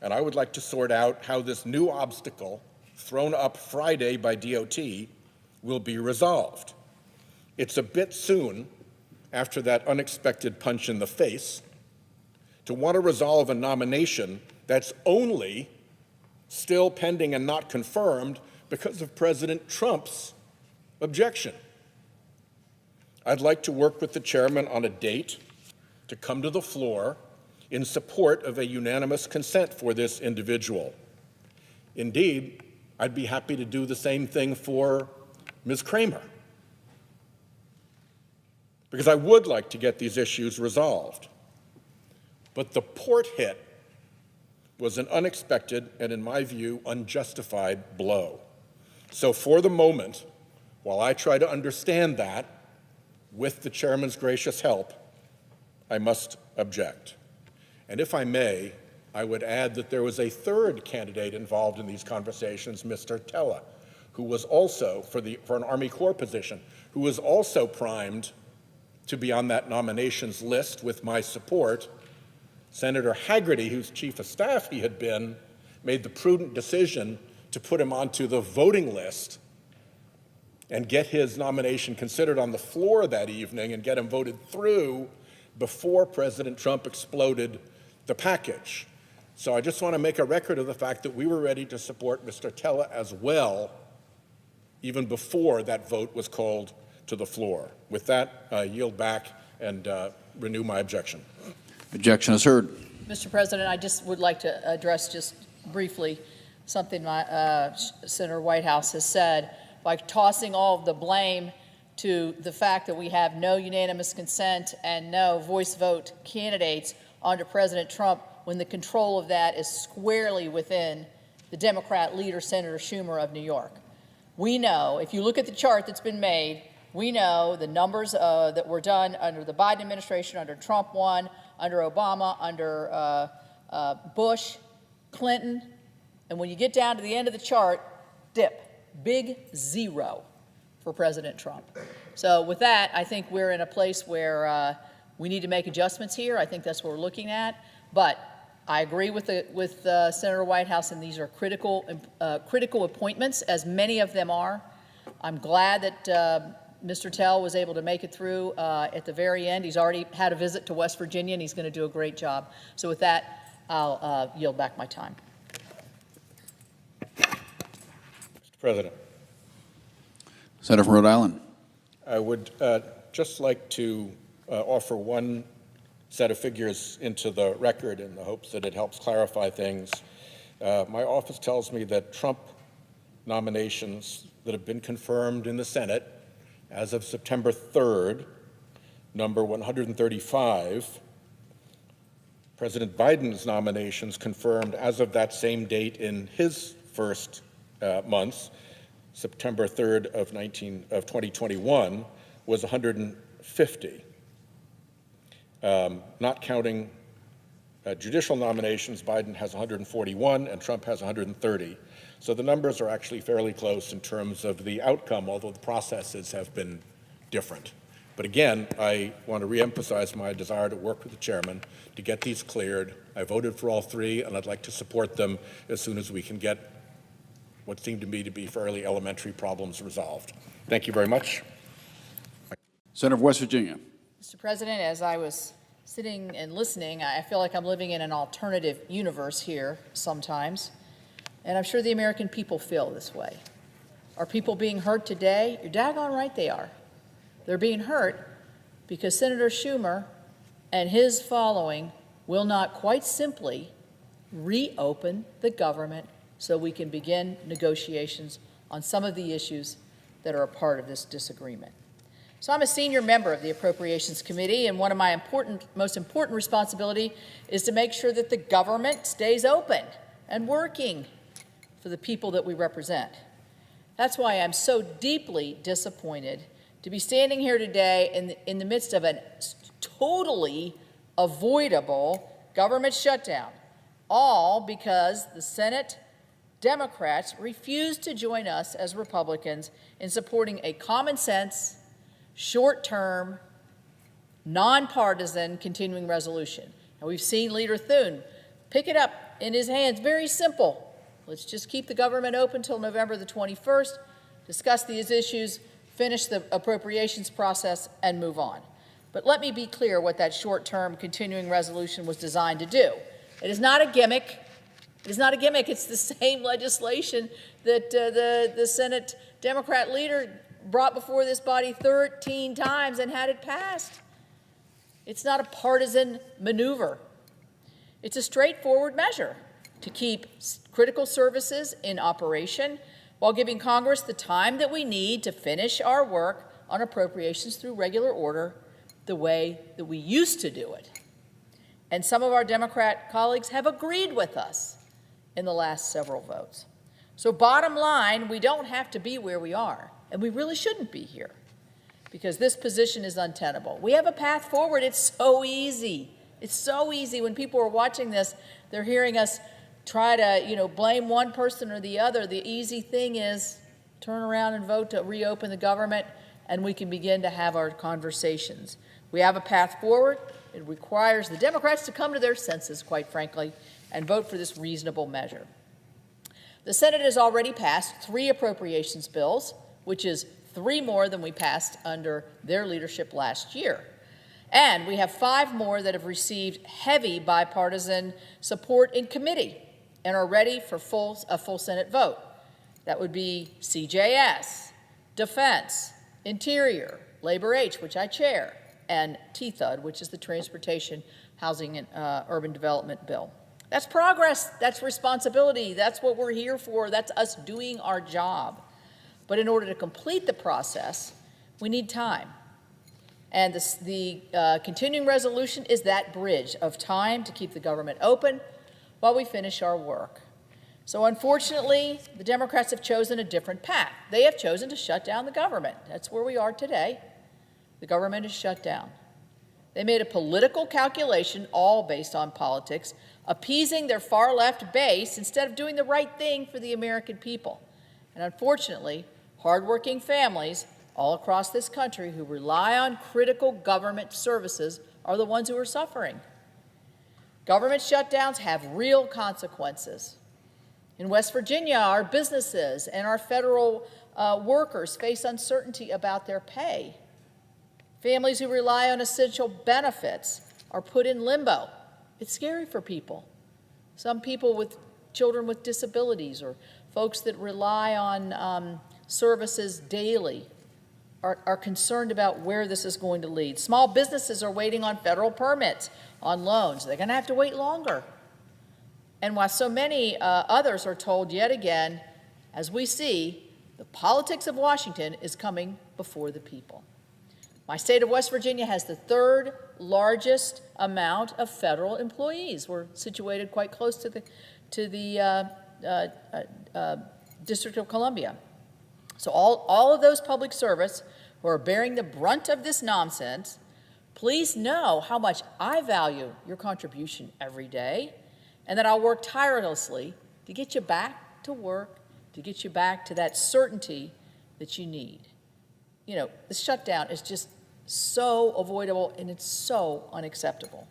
and I would like to sort out how this new obstacle thrown up Friday by DOT will be resolved. It's a bit soon, after that unexpected punch in the face, to want to resolve a nomination that's only still pending and not confirmed because of President Trump's objection. I'd like to work with the chairman on a date to come to the floor in support of a unanimous consent for this individual. Indeed, I'd be happy to do the same thing for Ms. Kramer, because I would like to get these issues resolved. But the port hit was an unexpected and, in my view, unjustified blow. So for the moment, while I try to understand that, with the chairman's gracious help, I must object. And if I may, I would add that there was a third candidate involved in these conversations, Mr. Tella, who was also, for an Army Corps position, who was also primed to be on that nominations list with my support. Senator Hagerty, whose chief of staff he had been, made the prudent decision to put him onto the voting list and get his nomination considered on the floor that evening and get him voted through before President Trump exploded the package. So I just want to make a record of the fact that we were ready to support Mr. Tella as well, even before that vote was called to the floor. With that, I yield back and renew my objection. Objection is heard. Mr. President, I just would like to address just briefly something Senator Whitehouse has said by tossing all of the blame to the fact that we have no unanimous consent and no voice vote candidates under President Trump, when the control of that is squarely within the Democrat leader, Senator Schumer of New York. We know, if you look at the chart that's been made, we know the numbers that were done under the Biden administration, under Trump 1, under Obama, under Bush, Clinton, and when you get down to the end of the chart, dip, big zero for President Trump. So with that, I think we're in a place where we need to make adjustments here. I think that's what we're looking at. But I agree with Senator Whitehouse, and these are critical appointments, as many of them are. I'm glad that Mr. Tell was able to make it through at the very end. He's already had a visit to West Virginia, and he's going to do a great job. So with that, I'll yield back my time. Mr. President. Senator from Rhode Island. I would just like to offer one set of figures into the record in the hopes that it helps clarify things. My office tells me that Trump nominations that have been confirmed in the Senate as of September 3rd, number 135. President Biden's nominations confirmed as of that same date in his first months, September 3rd of 2021, was 150. Not counting Judicial nominations, Biden has 141 and Trump has 130. So the numbers are actually fairly close in terms of the outcome, although the processes have been different. But again, I want to reemphasize my desire to work with the chairman to get these cleared. I voted for all three, and I'd like to support them as soon as we can get what seem to me to be fairly elementary problems resolved. Thank you very much. Senator of West Virginia. Mr. President, as I was sitting and listening, I feel like I'm living in an alternative universe here sometimes, and I'm sure the American people feel this way. Are people being hurt today? You're daggone right they are. They're being hurt because Senator Schumer and his following will not quite simply reopen the government so we can begin negotiations on some of the issues that are a part of this disagreement. So I'm a senior member of the Appropriations Committee, and one of my most important responsibility is to make sure that the government stays open and working for the people that we represent. That's why I'm so deeply disappointed to be standing here today in the midst of a totally avoidable government shutdown, all because the Senate Democrats refused to join us as Republicans in supporting a common sense, short-term, nonpartisan continuing resolution. And we've seen Leader Thune pick it up in his hands. Very simple. Let's just keep the government open until November the 21st, discuss these issues, finish the appropriations process, and move on. But let me be clear what that short-term continuing resolution was designed to do. It is not a gimmick. It is not a gimmick. It's the same legislation that the Senate Democrat leader brought before this body 13 times and had it passed. It's not a partisan maneuver. It's a straightforward measure to keep critical services in operation while giving Congress the time that we need to finish our work on appropriations through regular order the way that we used to do it. And some of our Democrat colleagues have agreed with us in the last several votes. So bottom line, we don't have to be where we are, and we really shouldn't be here because this position is untenable. We have a path forward. It's so easy. It's so easy. When people are watching this, they're hearing us try to, blame one person or the other. The easy thing is turn around and vote to reopen the government, and we can begin to have our conversations. We have a path forward. It requires the Democrats to come to their senses, quite frankly, and vote for this reasonable measure. The Senate has already passed 3 appropriations bills, which is 3 more than we passed under their leadership last year. And we have 5 more that have received heavy bipartisan support in committee and are ready for a full Senate vote. That would be CJS, Defense, Interior, Labor H, which I chair, and TTHUD, which is the Transportation, Housing, and Urban Development Bill. That's progress. That's responsibility. That's what we're here for. That's us doing our job. But in order to complete the process, we need time. And the continuing resolution is that bridge of time to keep the government open while we finish our work. So unfortunately, the Democrats have chosen a different path. They have chosen to shut down the government. That's where we are today. The government is shut down. They made a political calculation, all based on politics, appeasing their far-left base instead of doing the right thing for the American people. And unfortunately, hardworking families all across this country who rely on critical government services are the ones who are suffering. Government shutdowns have real consequences. In West Virginia, our businesses and our federal workers face uncertainty about their pay. Families who rely on essential benefits are put in limbo. It's scary for people. Some people with children with disabilities or folks that rely on services daily are concerned about where this is going to lead. Small businesses are waiting on federal permits on loans. They're going to have to wait longer. And while so many others are told yet again, as we see, the politics of Washington is coming before the people. My state of West Virginia has the 3rd largest amount of federal employees. We're situated quite close to the District of Columbia. So all of those public servants who are bearing the brunt of this nonsense Please know how much I value your contribution every day and that I'll work tirelessly to get you back to work, to get you back to that certainty that you need. You know, the shutdown is just so avoidable and it's so unacceptable.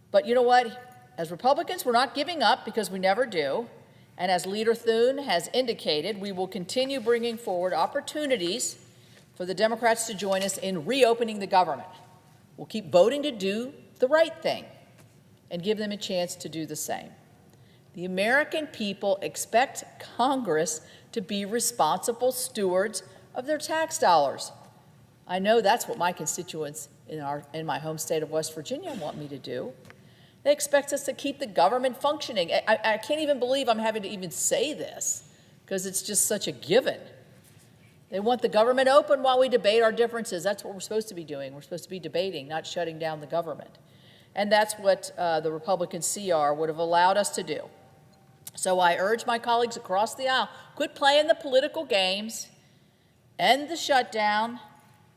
But you know what? As Republicans, we're not giving up because we never do. And as Leader Thune has indicated, we will continue bringing forward opportunities for the Democrats to join us in reopening the government. We'll keep voting to do the right thing and give them a chance to do the same. The American people expect Congress to be responsible stewards of their tax dollars. I know that's what my constituents in my home state of West Virginia want me to do. They expect us to keep the government functioning. I can't even believe I'm having to even say this because it's just such a given. They want the government open while we debate our differences. That's what we're supposed to be doing. We're supposed to be debating, not shutting down the government. And that's what the Republican CR would have allowed us to do. So I urge my colleagues across the aisle, quit playing the political games, end the shutdown,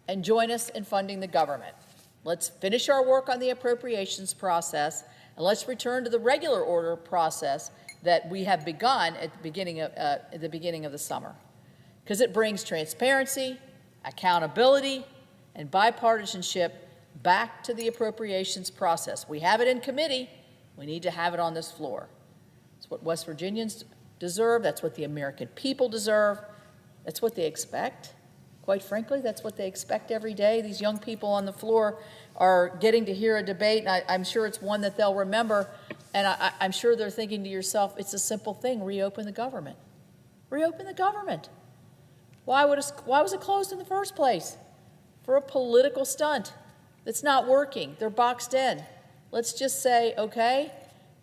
and join us in funding the government. Let's finish our work on the appropriations process, and let's return to the regular order process that we have begun at the beginning of the summer. Because it brings transparency, accountability, and bipartisanship back to the appropriations process. We have it in committee. We need to have it on this floor. It's what West Virginians deserve. That's what the American people deserve. That's what they expect. Quite frankly, that's what they expect every day. These young people on the floor are getting to hear a debate, and I'm sure it's one that they'll remember. And I'm sure they're thinking to yourself, it's a simple thing, reopen the government. Reopen the government. Why was it closed in the first place? For a political stunt that's not working. They're boxed in. Let's just say, okay,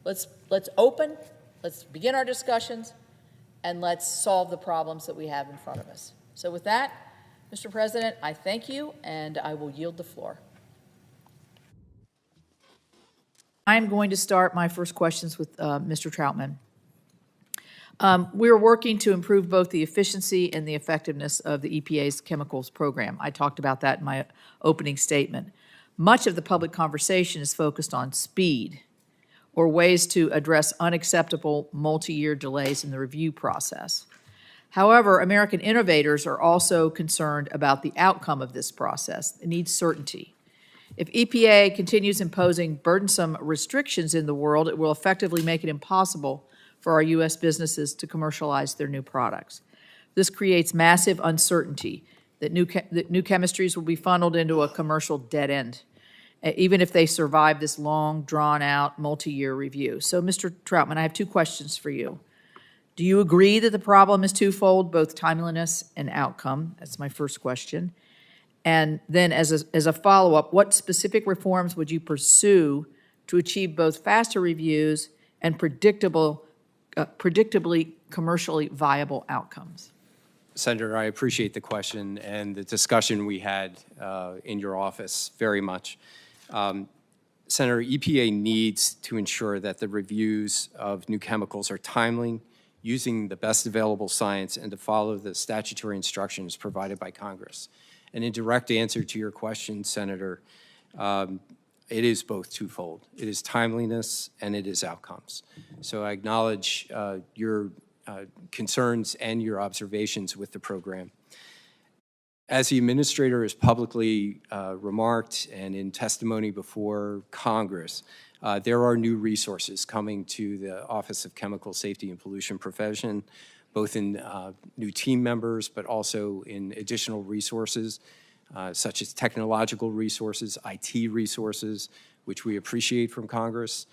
let's open, let's begin our discussions, and let's solve the problems that we have in front of us. So with that, Mr. President, I thank you, and I will yield the floor. I'm going to start my first questions with Mr. Troutman. We're working to improve both the efficiency and the effectiveness of the EPA's chemicals program. I talked about that in my opening statement. Much of the public conversation is focused on speed or ways to address unacceptable multi-year delays in the review process. However, American innovators are also concerned about the outcome of this process. It needs certainty. If EPA continues imposing burdensome restrictions in the world, it will effectively make it impossible for our U.S. businesses to commercialize their new products. This creates massive uncertainty that new chemistries will be funneled into a commercial dead end, even if they survive this long, drawn-out, multi-year review. So, Mr. Troutman, I have two questions for you. Do you agree that the problem is twofold, both timeliness and outcome? That's my first question. And then as a follow-up, what specific reforms would you pursue to achieve both faster reviews and predictably commercially viable outcomes? Senator, I appreciate the question and the discussion we had in your office very much. Senator, EPA needs to ensure that the reviews of new chemicals are timely, using the best available science, and to follow the statutory instructions provided by Congress. And in direct answer to your question, Senator, it is both twofold. It is timeliness and it is outcomes. So I acknowledge your concerns and your observations with the program. As the administrator has publicly remarked and in testimony before Congress, there are new resources coming to the Office of Chemical Safety and Pollution Prevention, both in new team members, but also in additional resources, such as technological resources, IT resources, which we appreciate from Congress,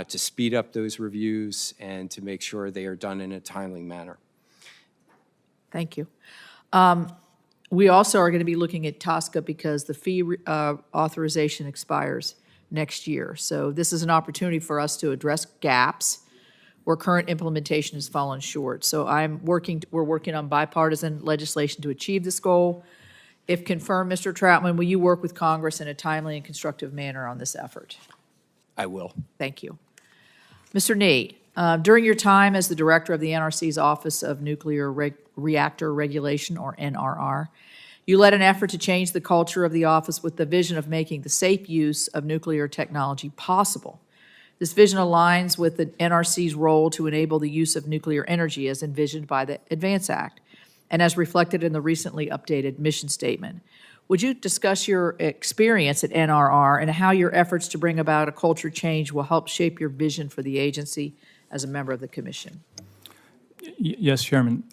to speed up those reviews and to make sure they are done in a timely manner. Thank you. We also are going to be looking at TSCA because the fee authorization expires next year. So this is an opportunity for us to address gaps where current implementation has fallen short. So we're working on bipartisan legislation to achieve this goal. If confirmed, Mr. Troutman, will you work with Congress in a timely and constructive manner on this effort? I will. Thank you. Mr. Nee, during your time as the director of the NRC's Office of Nuclear Reactor Regulation, or NRR, You led an effort to change the culture of the office with the vision of making the safe use of nuclear technology possible. This vision aligns with the NRC's role to enable the use of nuclear energy as envisioned by the ADVANCE Act and as reflected in the recently updated mission statement. Would you discuss your experience at NRR and how your efforts to bring about a culture change will help shape your vision for the agency as a member of the Commission? Yes, Chairman.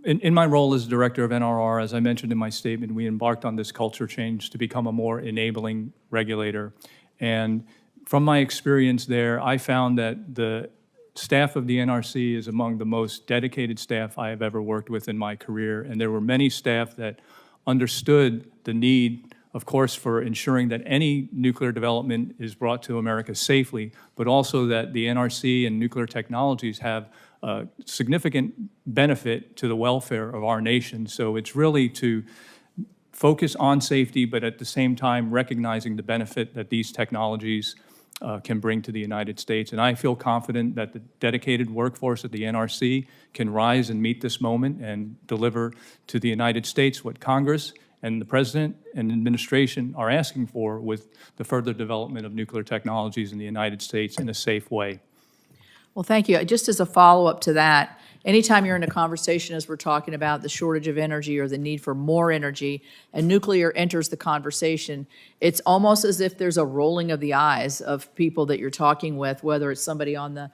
In my role as Director of NRR, as I mentioned in my statement, we embarked on this culture change to become a more enabling regulator. And from my experience there, I found that the staff of the NRC is among the most dedicated staff I have ever worked with in my career. And there were many staff that understood the need, of course, for ensuring that any nuclear development is brought to America safely, but also that the NRC and nuclear technologies have significant benefit to the welfare of our nation. So it's really to focus on safety, but at the same time recognizing the benefit that these technologies can bring to the United States. And I feel confident that the dedicated workforce at the NRC can rise and meet this moment and deliver to the United States what Congress and the President and administration are asking for with the further development of nuclear technologies in the United States in a safe way. Well, thank you. Just as a follow-up to that, anytime you're in a conversation as we're talking about the shortage of energy or the need for more energy, and nuclear enters the conversation, it's almost as if there's a rolling of the eyes of people that you're talking with, whether it's somebody on the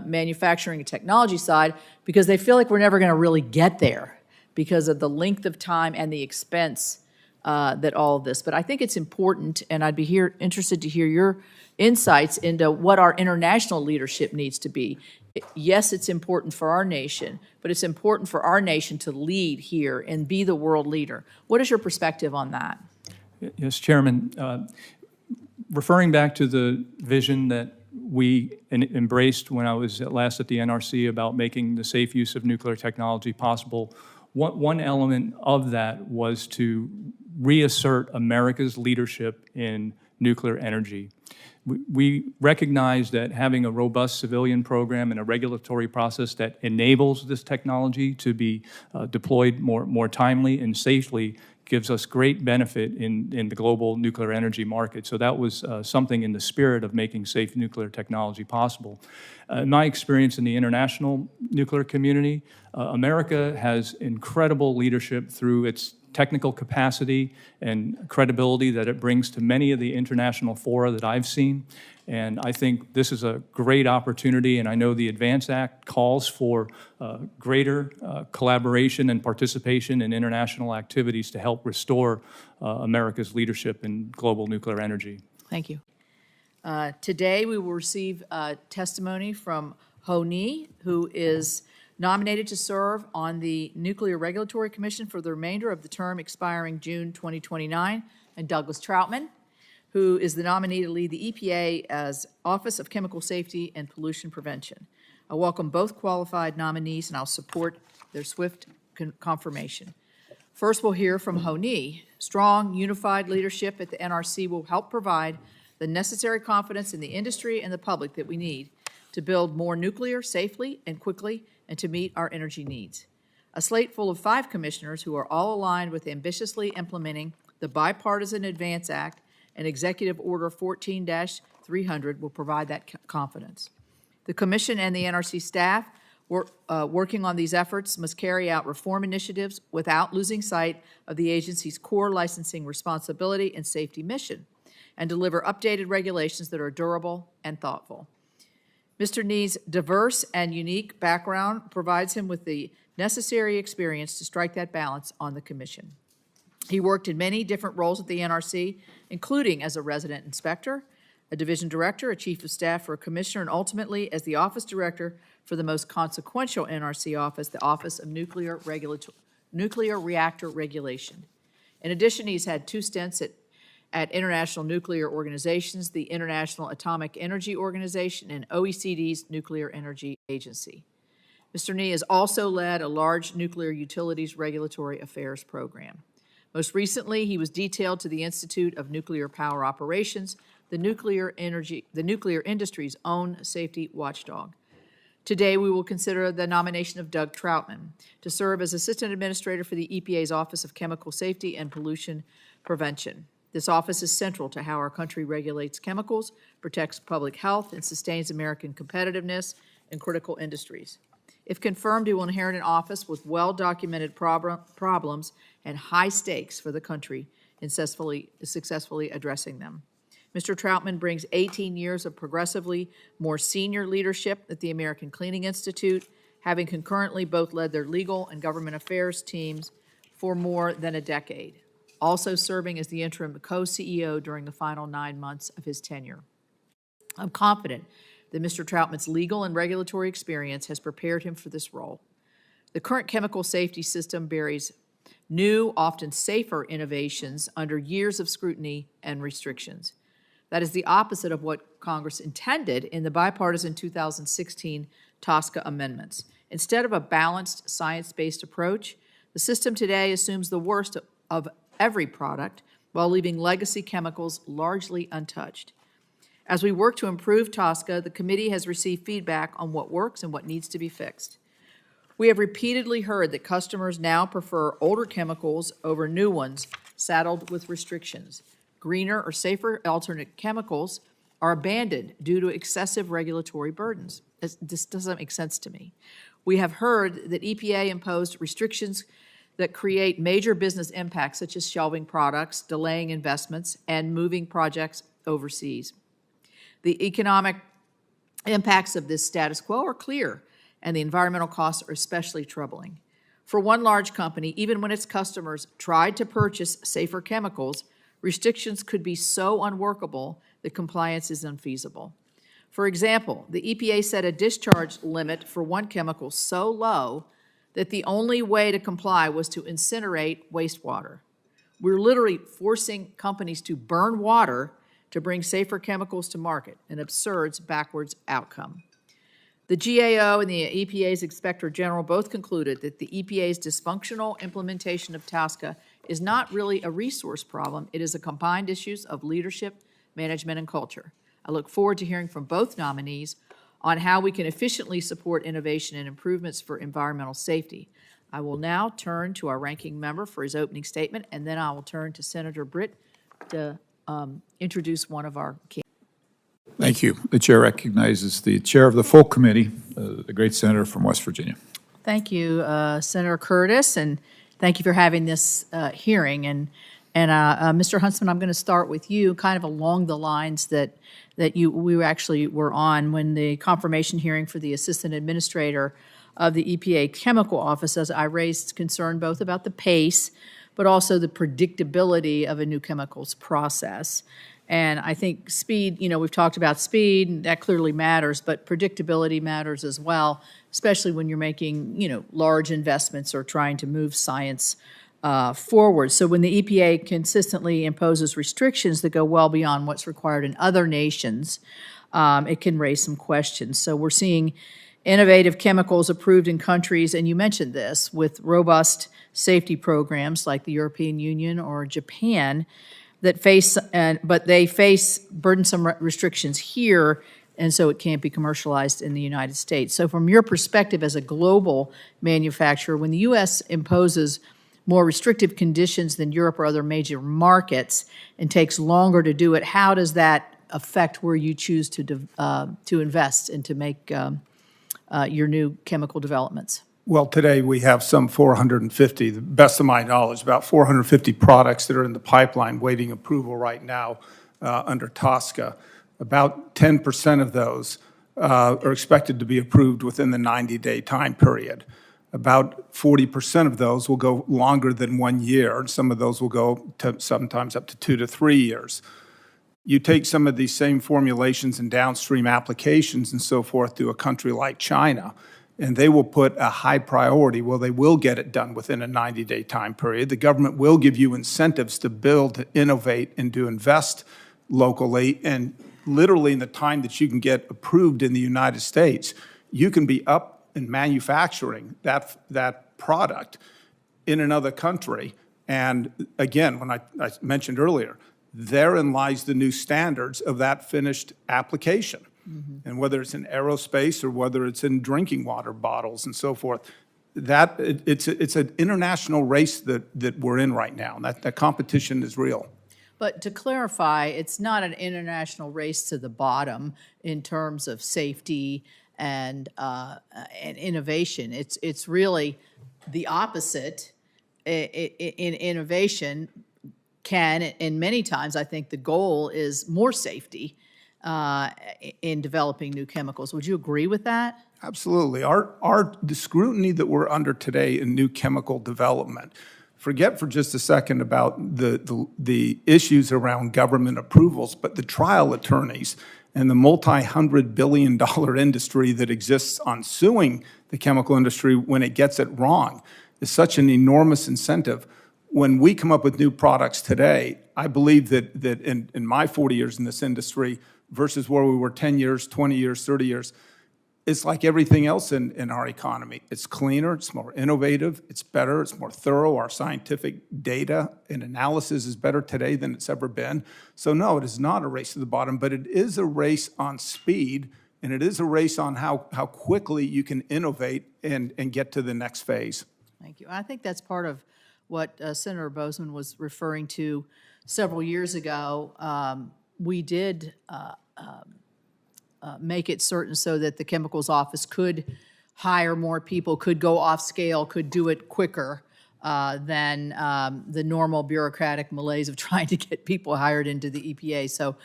manufacturing and technology side, because they feel like we're never going to really get there because of the length of time and the expense that all of this. But I think it's important, and I'd be interested to hear your insights into what our international leadership needs to be. Yes, it's important for our nation, but it's important for our nation to lead here and be the world leader. What is your perspective on that? Yes, Chairman. Referring back to the vision that we embraced when I was last at the NRC about making the safe use of nuclear technology possible, one element of that was to reassert America's leadership in nuclear energy. We recognize that having a robust civilian program and a regulatory process that enables this technology to be deployed more timely and safely gives us great benefit in the global nuclear energy market. So that was something in the spirit of making safe nuclear technology possible. In my experience in the international nuclear community, America has incredible leadership through its technical capacity and credibility that it brings to many of the international fora that I've seen. And I think this is a great opportunity, and I know the ADVANCE Act calls for greater collaboration and participation in international activities to help restore America's leadership in global nuclear energy. Thank you. Today we will receive testimony from Nominee, who is nominated to serve on the Nuclear Regulatory Commission for the remainder of the term expiring June 2029, and Douglas Troutman, who is the nominee to lead the EPA as Office of Chemical Safety and Pollution Prevention. I welcome both qualified nominees, and I'll support their swift confirmation. First, we'll hear from Nominee. Strong, unified leadership at the NRC will help provide the necessary confidence in the industry and the public that we need to build more nuclear safely and quickly and to meet our energy needs. A slate full of 5 commissioners who are all aligned with ambitiously implementing the Bipartisan ADVANCE Act and Executive Order 14-300 will provide that confidence. The Commission and the NRC staff working on these efforts must carry out reform initiatives without losing sight of the agency's core licensing responsibility and safety mission, and deliver updated regulations that are durable and thoughtful. Mr. Nee's diverse and unique background provides him with the necessary experience to strike that balance on the Commission. He worked in many different roles at the NRC, including as a resident inspector, a division director, a chief of staff for a commissioner, and ultimately as the office director for the most consequential NRC office, the Office of Nuclear Reactor Regulation. In addition, he's had 2 stints at international nuclear organizations, the International Atomic Energy Organization, and OECD's Nuclear Energy Agency. Mr. Nee has also led a large nuclear utilities regulatory affairs program. Most recently, he was detailed to the Institute of Nuclear Power Operations, the nuclear industry's own safety watchdog. Today, we will consider the nomination of Doug Troutman to serve as Assistant Administrator for the EPA's Office of Chemical Safety and Pollution Prevention. This office is central to how our country regulates chemicals, protects public health, and sustains American competitiveness in critical industries. If confirmed, he will inherit an office with well-documented problems and high stakes for the country in successfully addressing them. Mr. Troutman brings 18 years of progressively more senior leadership at the American Cleaning Institute, having concurrently both led their legal and government affairs teams for more than a decade, also serving as the interim co-CEO during the final 9 months of his tenure. I'm confident that Mr. Troutman's legal and regulatory experience has prepared him for this role. The current chemical safety system bears new, often safer innovations under years of scrutiny and restrictions. That is the opposite of what Congress intended in the bipartisan 2016 TSCA amendments. Instead of a balanced, science-based approach, the system today assumes the worst of every product while leaving legacy chemicals largely untouched. As we work to improve TSCA, the committee has received feedback on what works and what needs to be fixed. We have repeatedly heard that customers now prefer older chemicals over new ones saddled with restrictions. Greener or safer alternate chemicals are abandoned due to excessive regulatory burdens. This doesn't make sense to me. We have heard that EPA imposed restrictions that create major business impacts, such as shelving products, delaying investments, and moving projects overseas. The economic impacts of this status quo are clear, and the environmental costs are especially troubling. For one large company, even when its customers tried to purchase safer chemicals, restrictions could be so unworkable that compliance is unfeasible. For example, the EPA set a discharge limit for one chemical so low that the only way to comply was to incinerate wastewater. We're literally forcing companies to burn water to bring safer chemicals to market, an absurd backwards outcome. The GAO and the EPA's Inspector General both concluded that the EPA's dysfunctional implementation of TSCA is not really a resource problem. It is a combined issue of leadership, management, and culture. I look forward to hearing from both nominees on how we can efficiently support innovation and improvements for environmental safety. I will now turn to our ranking member for his opening statement, and then I will turn to Senator Britt to introduce one of our candidates. Thank you. The chair recognizes the chair of the full committee, the great senator from West Virginia. Thank you, Senator Curtis, and thank you for having this hearing. And Mr. Huntsman, I'm going to start with you, kind of along the lines that we actually were on when the confirmation hearing for the assistant administrator of the EPA Chemical Office, as I raised concern both about the pace, but also the predictability of a new chemicals process. And I think speed, we've talked about speed, and that clearly matters, but predictability matters as well, especially when you're making, large investments or trying to move science forward. So when the EPA consistently imposes restrictions that go well beyond what's required in other nations, it can raise some questions. So we're seeing innovative chemicals approved in countries, and you mentioned this, with robust safety programs like the European Union or Japan, that but they face burdensome restrictions here, and so it can't be commercialized in the United States. So from your perspective as a global manufacturer, when the U.S. imposes more restrictive conditions than Europe or other major markets and takes longer to do it, how does that affect where you choose to invest and to make your new chemical developments? Well, today we have some 450, the best of my knowledge, about 450 products that are in the pipeline waiting approval right now under TSCA. About 10% of those are expected to be approved within the 90-day time period. About 40% of those will go longer than 1 year, and some of those will go to sometimes up to 2 to 3 years. You take some of these same formulations and downstream applications and so forth to a country like China, and they will put a high priority. Well, they will get it done within a 90-day time period. The government will give you incentives to build, to innovate, and to invest locally. And literally in the time that you can get approved in the United States, you can be up and manufacturing that product in another country. And again, when I mentioned earlier, therein lies the new standards of that finished application. And whether it's in aerospace or whether it's in drinking water bottles and so forth, it's an international race that we're in right now. That competition is real. But to clarify, it's not an international race to the bottom in terms of safety and innovation. It's really the opposite. In innovation and many times I think the goal is more safety in developing new chemicals. Would you agree with that? Absolutely. The scrutiny that we're under today in new chemical development, forget for just a second about the issues around government approvals, but the trial attorneys and the multi-hundred-billion-dollar industry that exists on suing the chemical industry when it gets it wrong is such an enormous incentive. When we come up with new products today, I believe that in my 40 years in this industry versus where we were 10 years, 20 years, 30 years, it's like everything else in our economy. It's cleaner, it's more innovative, it's better, it's more thorough. Our scientific data and analysis is better today than it's ever been. So no, it is not a race to the bottom, but it is a race on speed, and it is a race on how quickly you can innovate and get to the next phase. Thank you. I think that's part of what Senator Bozeman was referring to several years ago. We did make it certain so that the chemicals office could hire more people, could go off scale, could do it quicker than the normal bureaucratic malaise of trying to get people hired into the EPA. So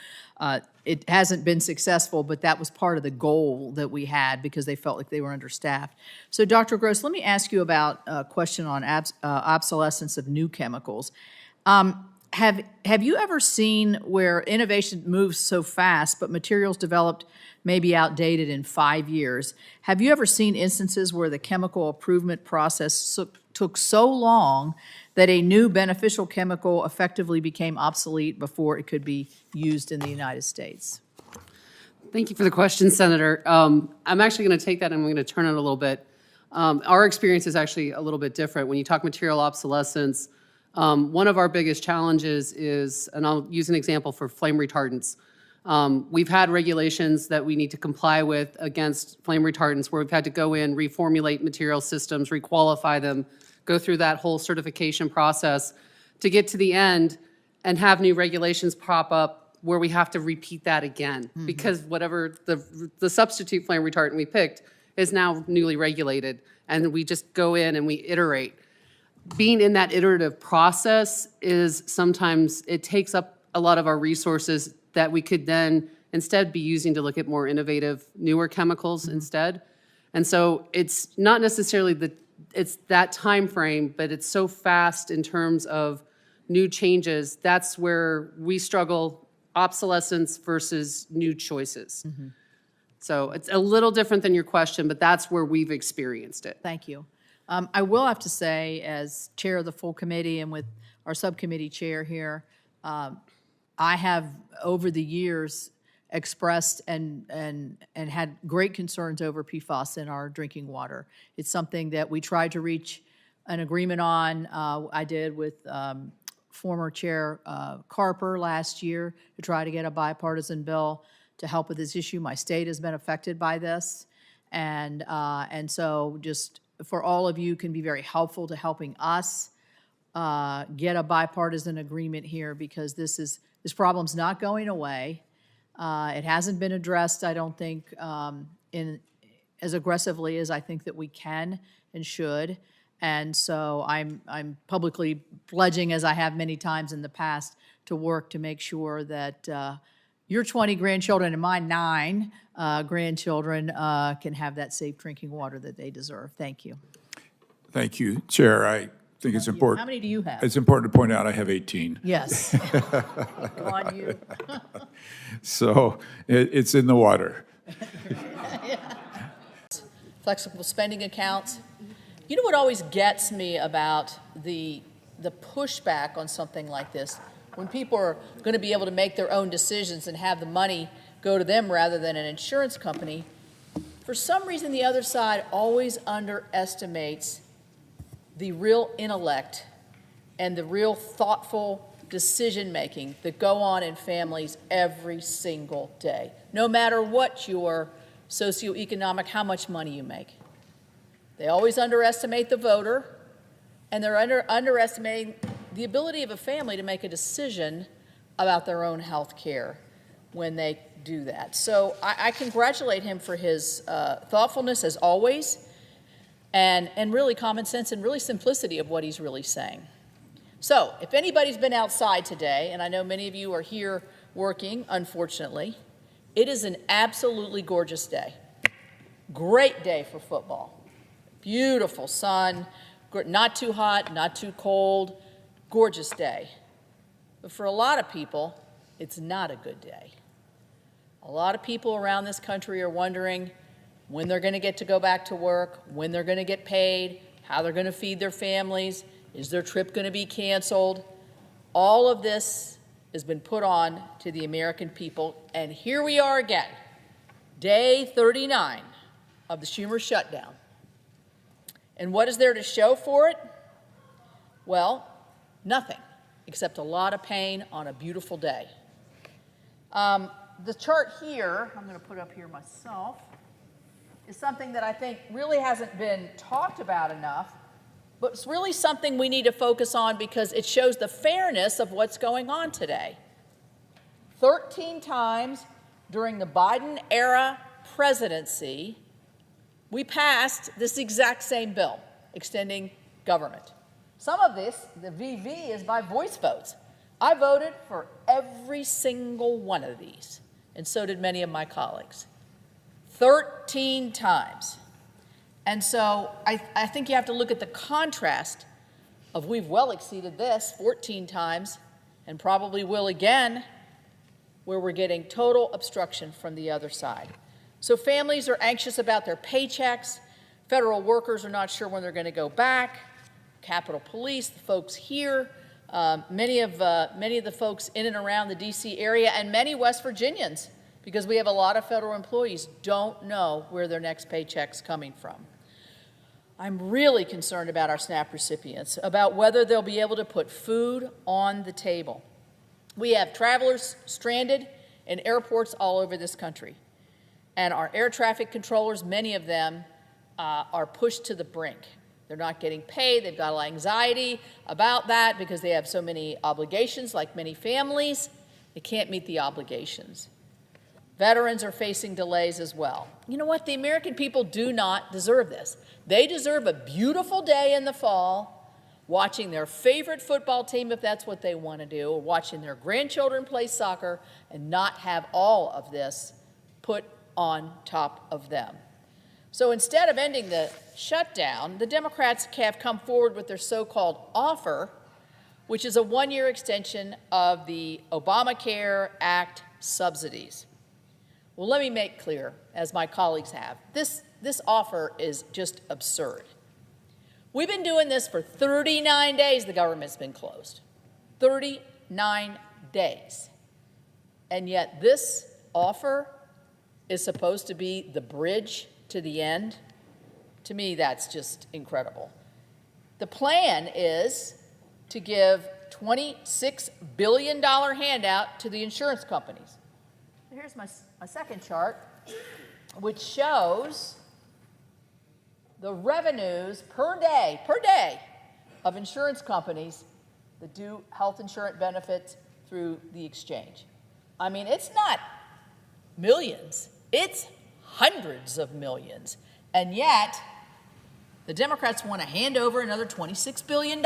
it hasn't been successful, but that was part of the goal that we had because they felt like they were understaffed. So Dr. Gross, let me ask you about a question on obsolescence of new chemicals. Have you ever seen where innovation moves so fast, but materials developed may be outdated in 5 years? Have you ever seen instances where the chemical improvement process took so long that a new beneficial chemical effectively became obsolete before it could be used in the United States? Thank you for the question, Senator. I'm actually going to take that and I'm going to turn it a little bit. Our experience is actually a little bit different. When you talk material obsolescence, one of our biggest challenges is, and I'll use an example for flame retardants. We've had regulations that we need to comply with against flame retardants where we've had to go in, reformulate material systems, requalify them, go through that whole certification process to get to the end and have new regulations pop up where we have to repeat that again because whatever the substitute flame retardant we picked is now newly regulated, and we just go in and we iterate. Being in that iterative process is sometimes, it takes up a lot of our resources that we could then instead be using to look at more innovative, newer chemicals instead. And so it's not necessarily it's that time frame, but it's so fast in terms of new changes. That's where we struggle, obsolescence versus new choices. So it's a little different than your question, but that's where we've experienced it. Thank you. I will have to say, as chair of the full committee and with our subcommittee chair here, I have over the years expressed and had great concerns over PFAS in our drinking water. It's something that we tried to reach an agreement on. I did with former Chair Carper last year to try to get a bipartisan bill to help with this issue. My state has been affected by this, and so just for all of you can be very helpful to helping us get a bipartisan agreement here, because this problem's not going away. It hasn't been addressed, I don't think, as aggressively as I think that we can and should. And so I'm publicly pledging, as I have many times in the past, to work to make sure that your 20 grandchildren and my 9 grandchildren can have that safe drinking water that they deserve. Thank you. Thank you, Chair. I think it's important. How many do you have? It's important to point out I have 18. Yes. Go on, you. So it's in the water. Flexible spending accounts. You know what always gets me about the pushback on something like this? When people are going to be able to make their own decisions and have the money go to them rather than an insurance company, for some reason the other side always underestimates the real intellect and the real thoughtful decision-making that go on in families every single day. no matter what your socioeconomic, how much money you make. They always underestimate the voter, and they're underestimating the ability of a family to make a decision about their own health care when they do that. So I congratulate him for his thoughtfulness, as always, and really common sense and really simplicity of what he's really saying. So if anybody's been outside today, and I know many of you are here working, unfortunately, it is an absolutely gorgeous day. Great day for football. Beautiful sun, not too hot, not too cold, gorgeous day. But for a lot of people, it's not a good day. A lot of people around this country are wondering when they're going to get to go back to work, when they're going to get paid, how they're going to feed their families, is their trip going to be canceled? All of this has been put on to the American people, and here we are again, day 39 of the Schumer shutdown. And what is there to show for it? Well, nothing, except a lot of pain on a beautiful day. The chart here, I'm going to put up here myself, is something that I think really hasn't been talked about enough, but it's really something we need to focus on because it shows the fairness of what's going on today. 13 times during the Biden-era presidency, we passed this exact same bill, extending government. Some of this, the VV, is by voice votes. I voted for every single one of these, and so did many of my colleagues. 13 times. And so I think you have to look at the contrast of we've well exceeded this 14 times and probably will again, where we're getting total obstruction from the other side. So families are anxious about their paychecks. Federal workers are not sure when they're going to go back. Capitol Police, the folks here, many of the folks in and around the D.C. area, and many West Virginians, because we have a lot of federal employees, don't know where their next paycheck's coming from. I'm really concerned about our SNAP recipients, about whether they'll be able to put food on the table. We have travelers stranded in airports all over this country. And our air traffic controllers, many of them are pushed to the brink. They're not getting paid. They've got a lot of anxiety about that because they have so many obligations, like many families. They can't meet the obligations. Veterans are facing delays as well. You know what? The American people do not deserve this. They deserve a beautiful day in the fall, watching their favorite football team, if that's what they want to do, or watching their grandchildren play soccer, and not have all of this put on top of them. So instead of ending the shutdown, the Democrats have come forward with their so-called offer, which is a one-year extension of the Obamacare Act subsidies. Well, let me make clear, as my colleagues have, this offer is just absurd. We've been doing this for 39 days, the government's been closed. 39 days. And yet this offer is supposed to be the bridge to the end. To me, that's just incredible. The plan is to give $26 billion handout to the insurance companies. Here's my second chart, which shows the revenues per day of insurance companies that do health insurance benefits through the exchange. I mean, it's not millions, it's hundreds of millions. And yet, the Democrats want to hand over another $26 billion.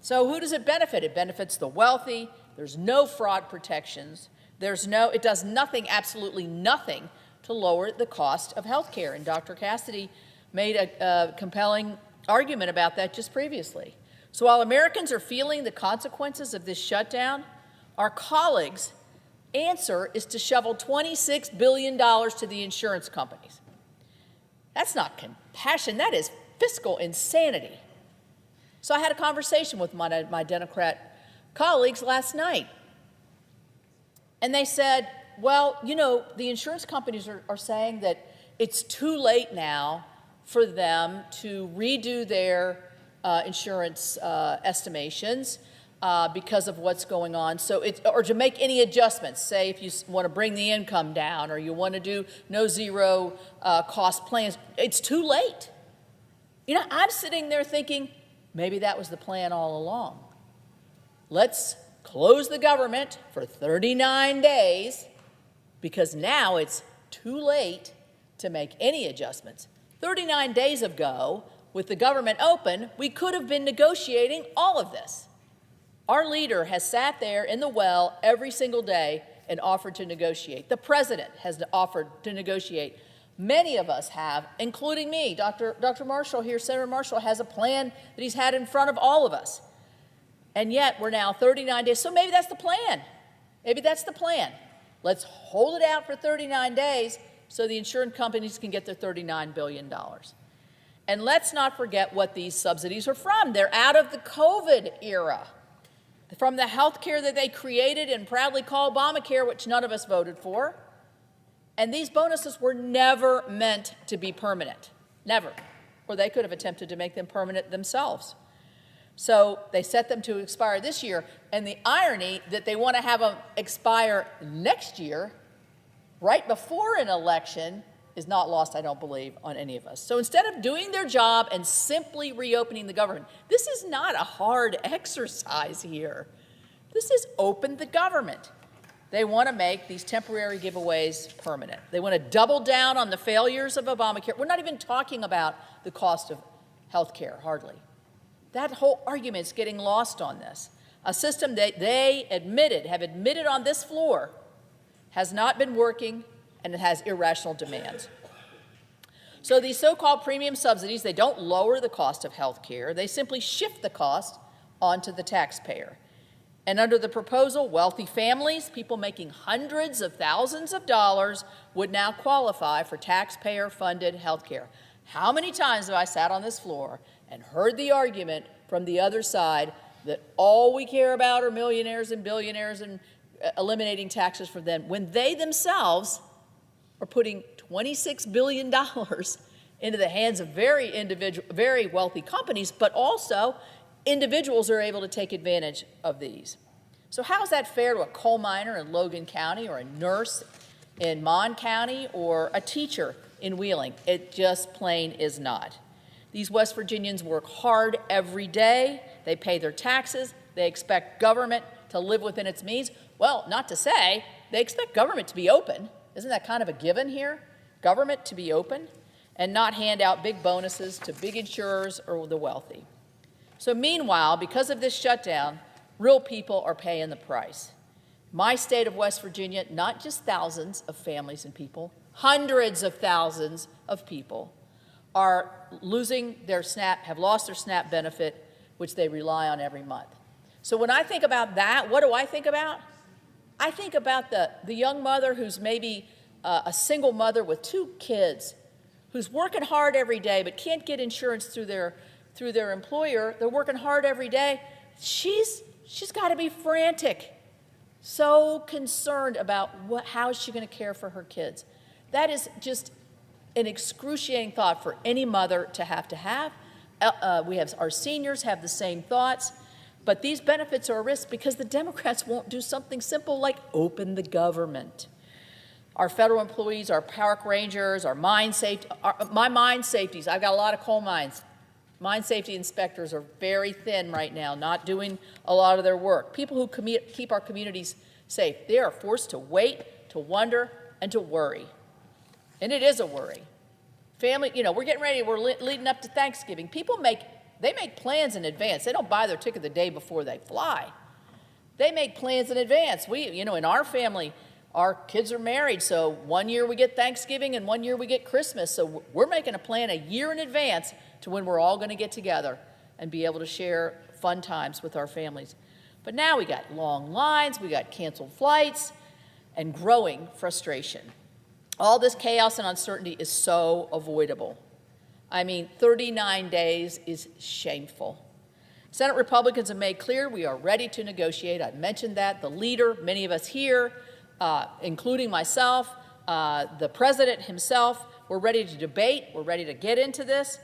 So who does it benefit? It benefits the wealthy. There's no fraud protections. It does nothing, absolutely nothing, to lower the cost of health care. And Dr. Cassidy made a compelling argument about that just previously. So while Americans are feeling the consequences of this shutdown, our colleagues' answer is to shovel $26 billion to the insurance companies. That's not compassion, that is fiscal insanity. So I had a conversation with my Democrat colleagues last night. And they said, well, you know, the insurance companies are saying that it's too late now for them to redo their insurance estimations because of what's going on. So or to make any adjustments, say if you want to bring the income down or you want to do no zero cost plans, it's too late. You know, I'm sitting there thinking, maybe that was the plan all along. Let's close the government for 39 days because now it's too late to make any adjustments. 39 days ago, with the government open, we could have been negotiating all of this. Our leader has sat there in the well every single day and offered to negotiate. The president has offered to negotiate. Many of us have, including me. Dr. Marshall here, Senator Marshall, has a plan that he's had in front of all of us. And yet we're now 39 days. So maybe that's the plan. Maybe that's the plan. Let's hold it out for 39 days so the insurance companies can get their $39 billion. And let's not forget what these subsidies are from. They're out of the COVID era, from the health care that they created and proudly call Obamacare, which none of us voted for. And these bonuses were never meant to be permanent, never. Or they could have attempted to make them permanent themselves. So they set them to expire this year. And the irony that they want to have them expire next year, right before an election, is not lost, I don't believe, on any of us. So instead of doing their job and simply reopening the government, this is not a hard exercise here. This is open the government. They want to make these temporary giveaways permanent. They want to double down on the failures of Obamacare. We're not even talking about the cost of health care, hardly. That whole argument's getting lost on this. A system that they have admitted on this floor, has not been working and it has irrational demands. So these so-called premium subsidies, they don't lower the cost of health care. They simply shift the cost onto the taxpayer. And under the proposal, wealthy families, people making hundreds of thousands of dollars, would now qualify for taxpayer-funded health care. How many times have I sat on this floor and heard the argument from the other side that all we care about are millionaires and billionaires and eliminating taxes for them, when they themselves are putting $26 billion into the hands of very wealthy companies, but also individuals are able to take advantage of these. So how is that fair to a coal miner in Logan County or a nurse in Mon County or a teacher in Wheeling? It just plain is not. These West Virginians work hard every day. They pay their taxes. They expect government to live within its means. Well, not to say, they expect government to be open. Isn't that kind of a given here? Government to be open and not hand out big bonuses to big insurers or the wealthy. So meanwhile, because of this shutdown, real people are paying the price. My state of West Virginia, not just thousands of families and people, hundreds of thousands of people are losing their SNAP, have lost their SNAP benefit, which they rely on every month. So when I think about that, what do I think about? I think about the young mother who's maybe a single mother with 2 kids, who's working hard every day but can't get insurance through their employer. They're working hard every day. She's got to be frantic, so concerned about how is she going to care for her kids. That is just an excruciating thought for any mother to have. We have our seniors have the same thoughts. But these benefits are a risk because the Democrats won't do something simple like open the government. Our federal employees, our park rangers, our mine safety, my mine safeties, I've got a lot of coal mines. Mine safety inspectors are very thin right now, not doing a lot of their work. People who keep our communities safe, they are forced to wait, to wonder, and to worry. And it is a worry. Family, we're getting ready, we're leading up to Thanksgiving. They make plans in advance. They don't buy their ticket the day before they fly. They make plans in advance. In our family, our kids are married, so one year we get Thanksgiving and one year we get Christmas. So we're making a plan a year in advance to when we're all going to get together and be able to share fun times with our families. But now we got long lines, we got canceled flights, and growing frustration. All this chaos and uncertainty is so avoidable. 39 days is shameful. Senate Republicans have made clear we are ready to negotiate. I mentioned that. The leader, many of us here, including myself, the president himself, we're ready to debate. We're ready to get into this.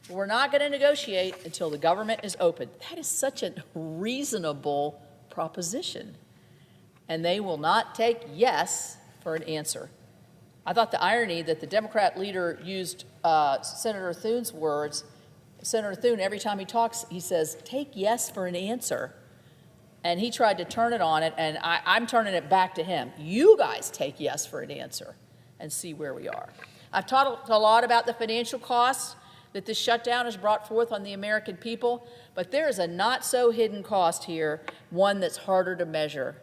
We're not going to negotiate until the government is open. That is such a reasonable proposition. And they will not take yes for an answer. I thought the irony that the Democrat leader used Senator Thune's words. Senator Thune, every time he talks, he says, take yes for an answer. And he tried to turn it on it, and I'm turning it back to him. You guys take yes for an answer and see where we are. I've talked a lot about the financial costs that this shutdown has brought forth on the American people, but there is a not-so-hidden cost here, one that's harder to measure,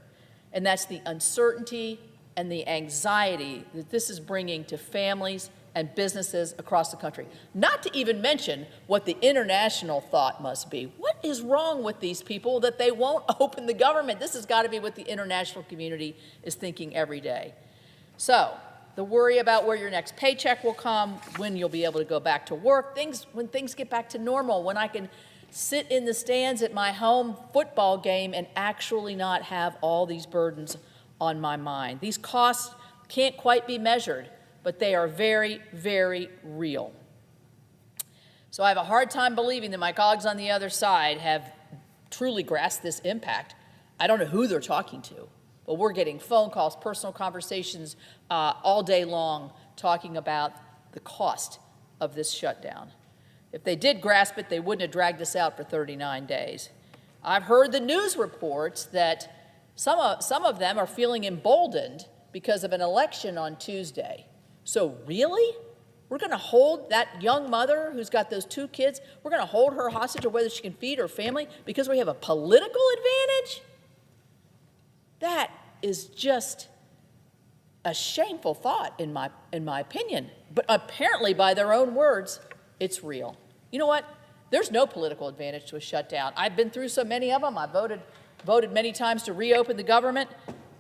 and that's the uncertainty and the anxiety that this is bringing to families and businesses across the country. Not to even mention what the international thought must be. What is wrong with these people that they won't open the government? This has got to be what the international community is thinking every day. So, the worry about where your next paycheck will come, when you'll be able to go back to work, when things get back to normal, when I can sit in the stands at my home football game and actually not have all these burdens on my mind. These costs can't quite be measured, but they are very, very real. So I have a hard time believing that my colleagues on the other side have truly grasped this impact. I don't know who they're talking to, but we're getting phone calls, personal conversations all day long talking about the cost of this shutdown. If they did grasp it, they wouldn't have dragged this out for 39 days. I've heard the news reports that some of them are feeling emboldened because of an election on Tuesday. So really? We're going to hold that young mother who's got those 2 kids, we're going to hold her hostage or whether she can feed her family because we have a political advantage? That is just a shameful thought in my opinion. But apparently, by their own words, it's real. You know what? There's no political advantage to a shutdown. I've been through so many of them. I voted many times to reopen the government.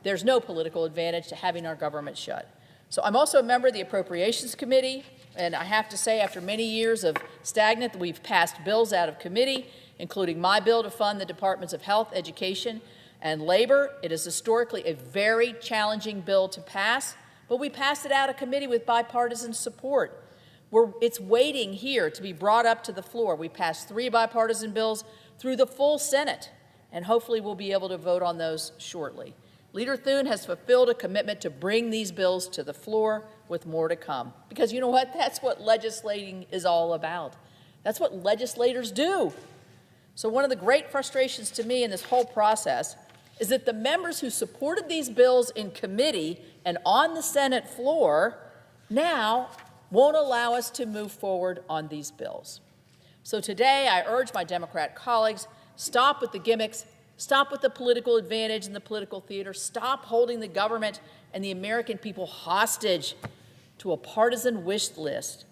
There's no political advantage to having our government shut. So I'm also a member of the Appropriations Committee, and I have to say, after many years of stagnant, we've passed bills out of committee, including my bill to fund the Departments of Health, Education, and Labor. It is historically a very challenging bill to pass, but we passed it out of committee with bipartisan support. It's waiting here to be brought up to the floor. We passed 3 bipartisan bills through the full Senate, and hopefully we'll be able to vote on those shortly. Leader Thune has fulfilled a commitment to bring these bills to the floor with more to come. Because you know what? That's what legislating is all about. That's what legislators do. So one of the great frustrations to me in this whole process is that the members who supported these bills in committee and on the Senate floor now won't allow us to move forward on these bills. So today I urge my Democrat colleagues, stop with the gimmicks, stop with the political advantage and the political theater, stop holding the government and the American people hostage to a partisan wish list.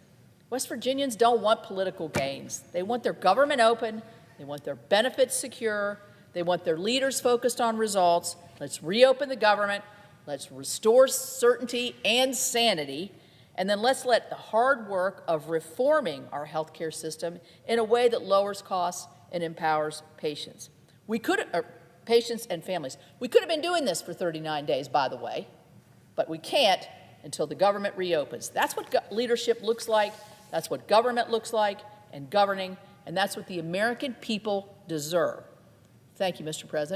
West Virginians don't want political gains. They want their government open, they want their benefits secure, they want their leaders focused on results. Let's reopen the government, let's restore certainty and sanity, and then let's let the hard work of reforming our health care system in a way that lowers costs and empowers patients. Patients and families. We could have been doing this for 39 days, by the way, but we can't until the government reopens. That's what leadership looks like, that's what government looks like, and governing, and that's what the American people deserve. Thank you, Mr. President.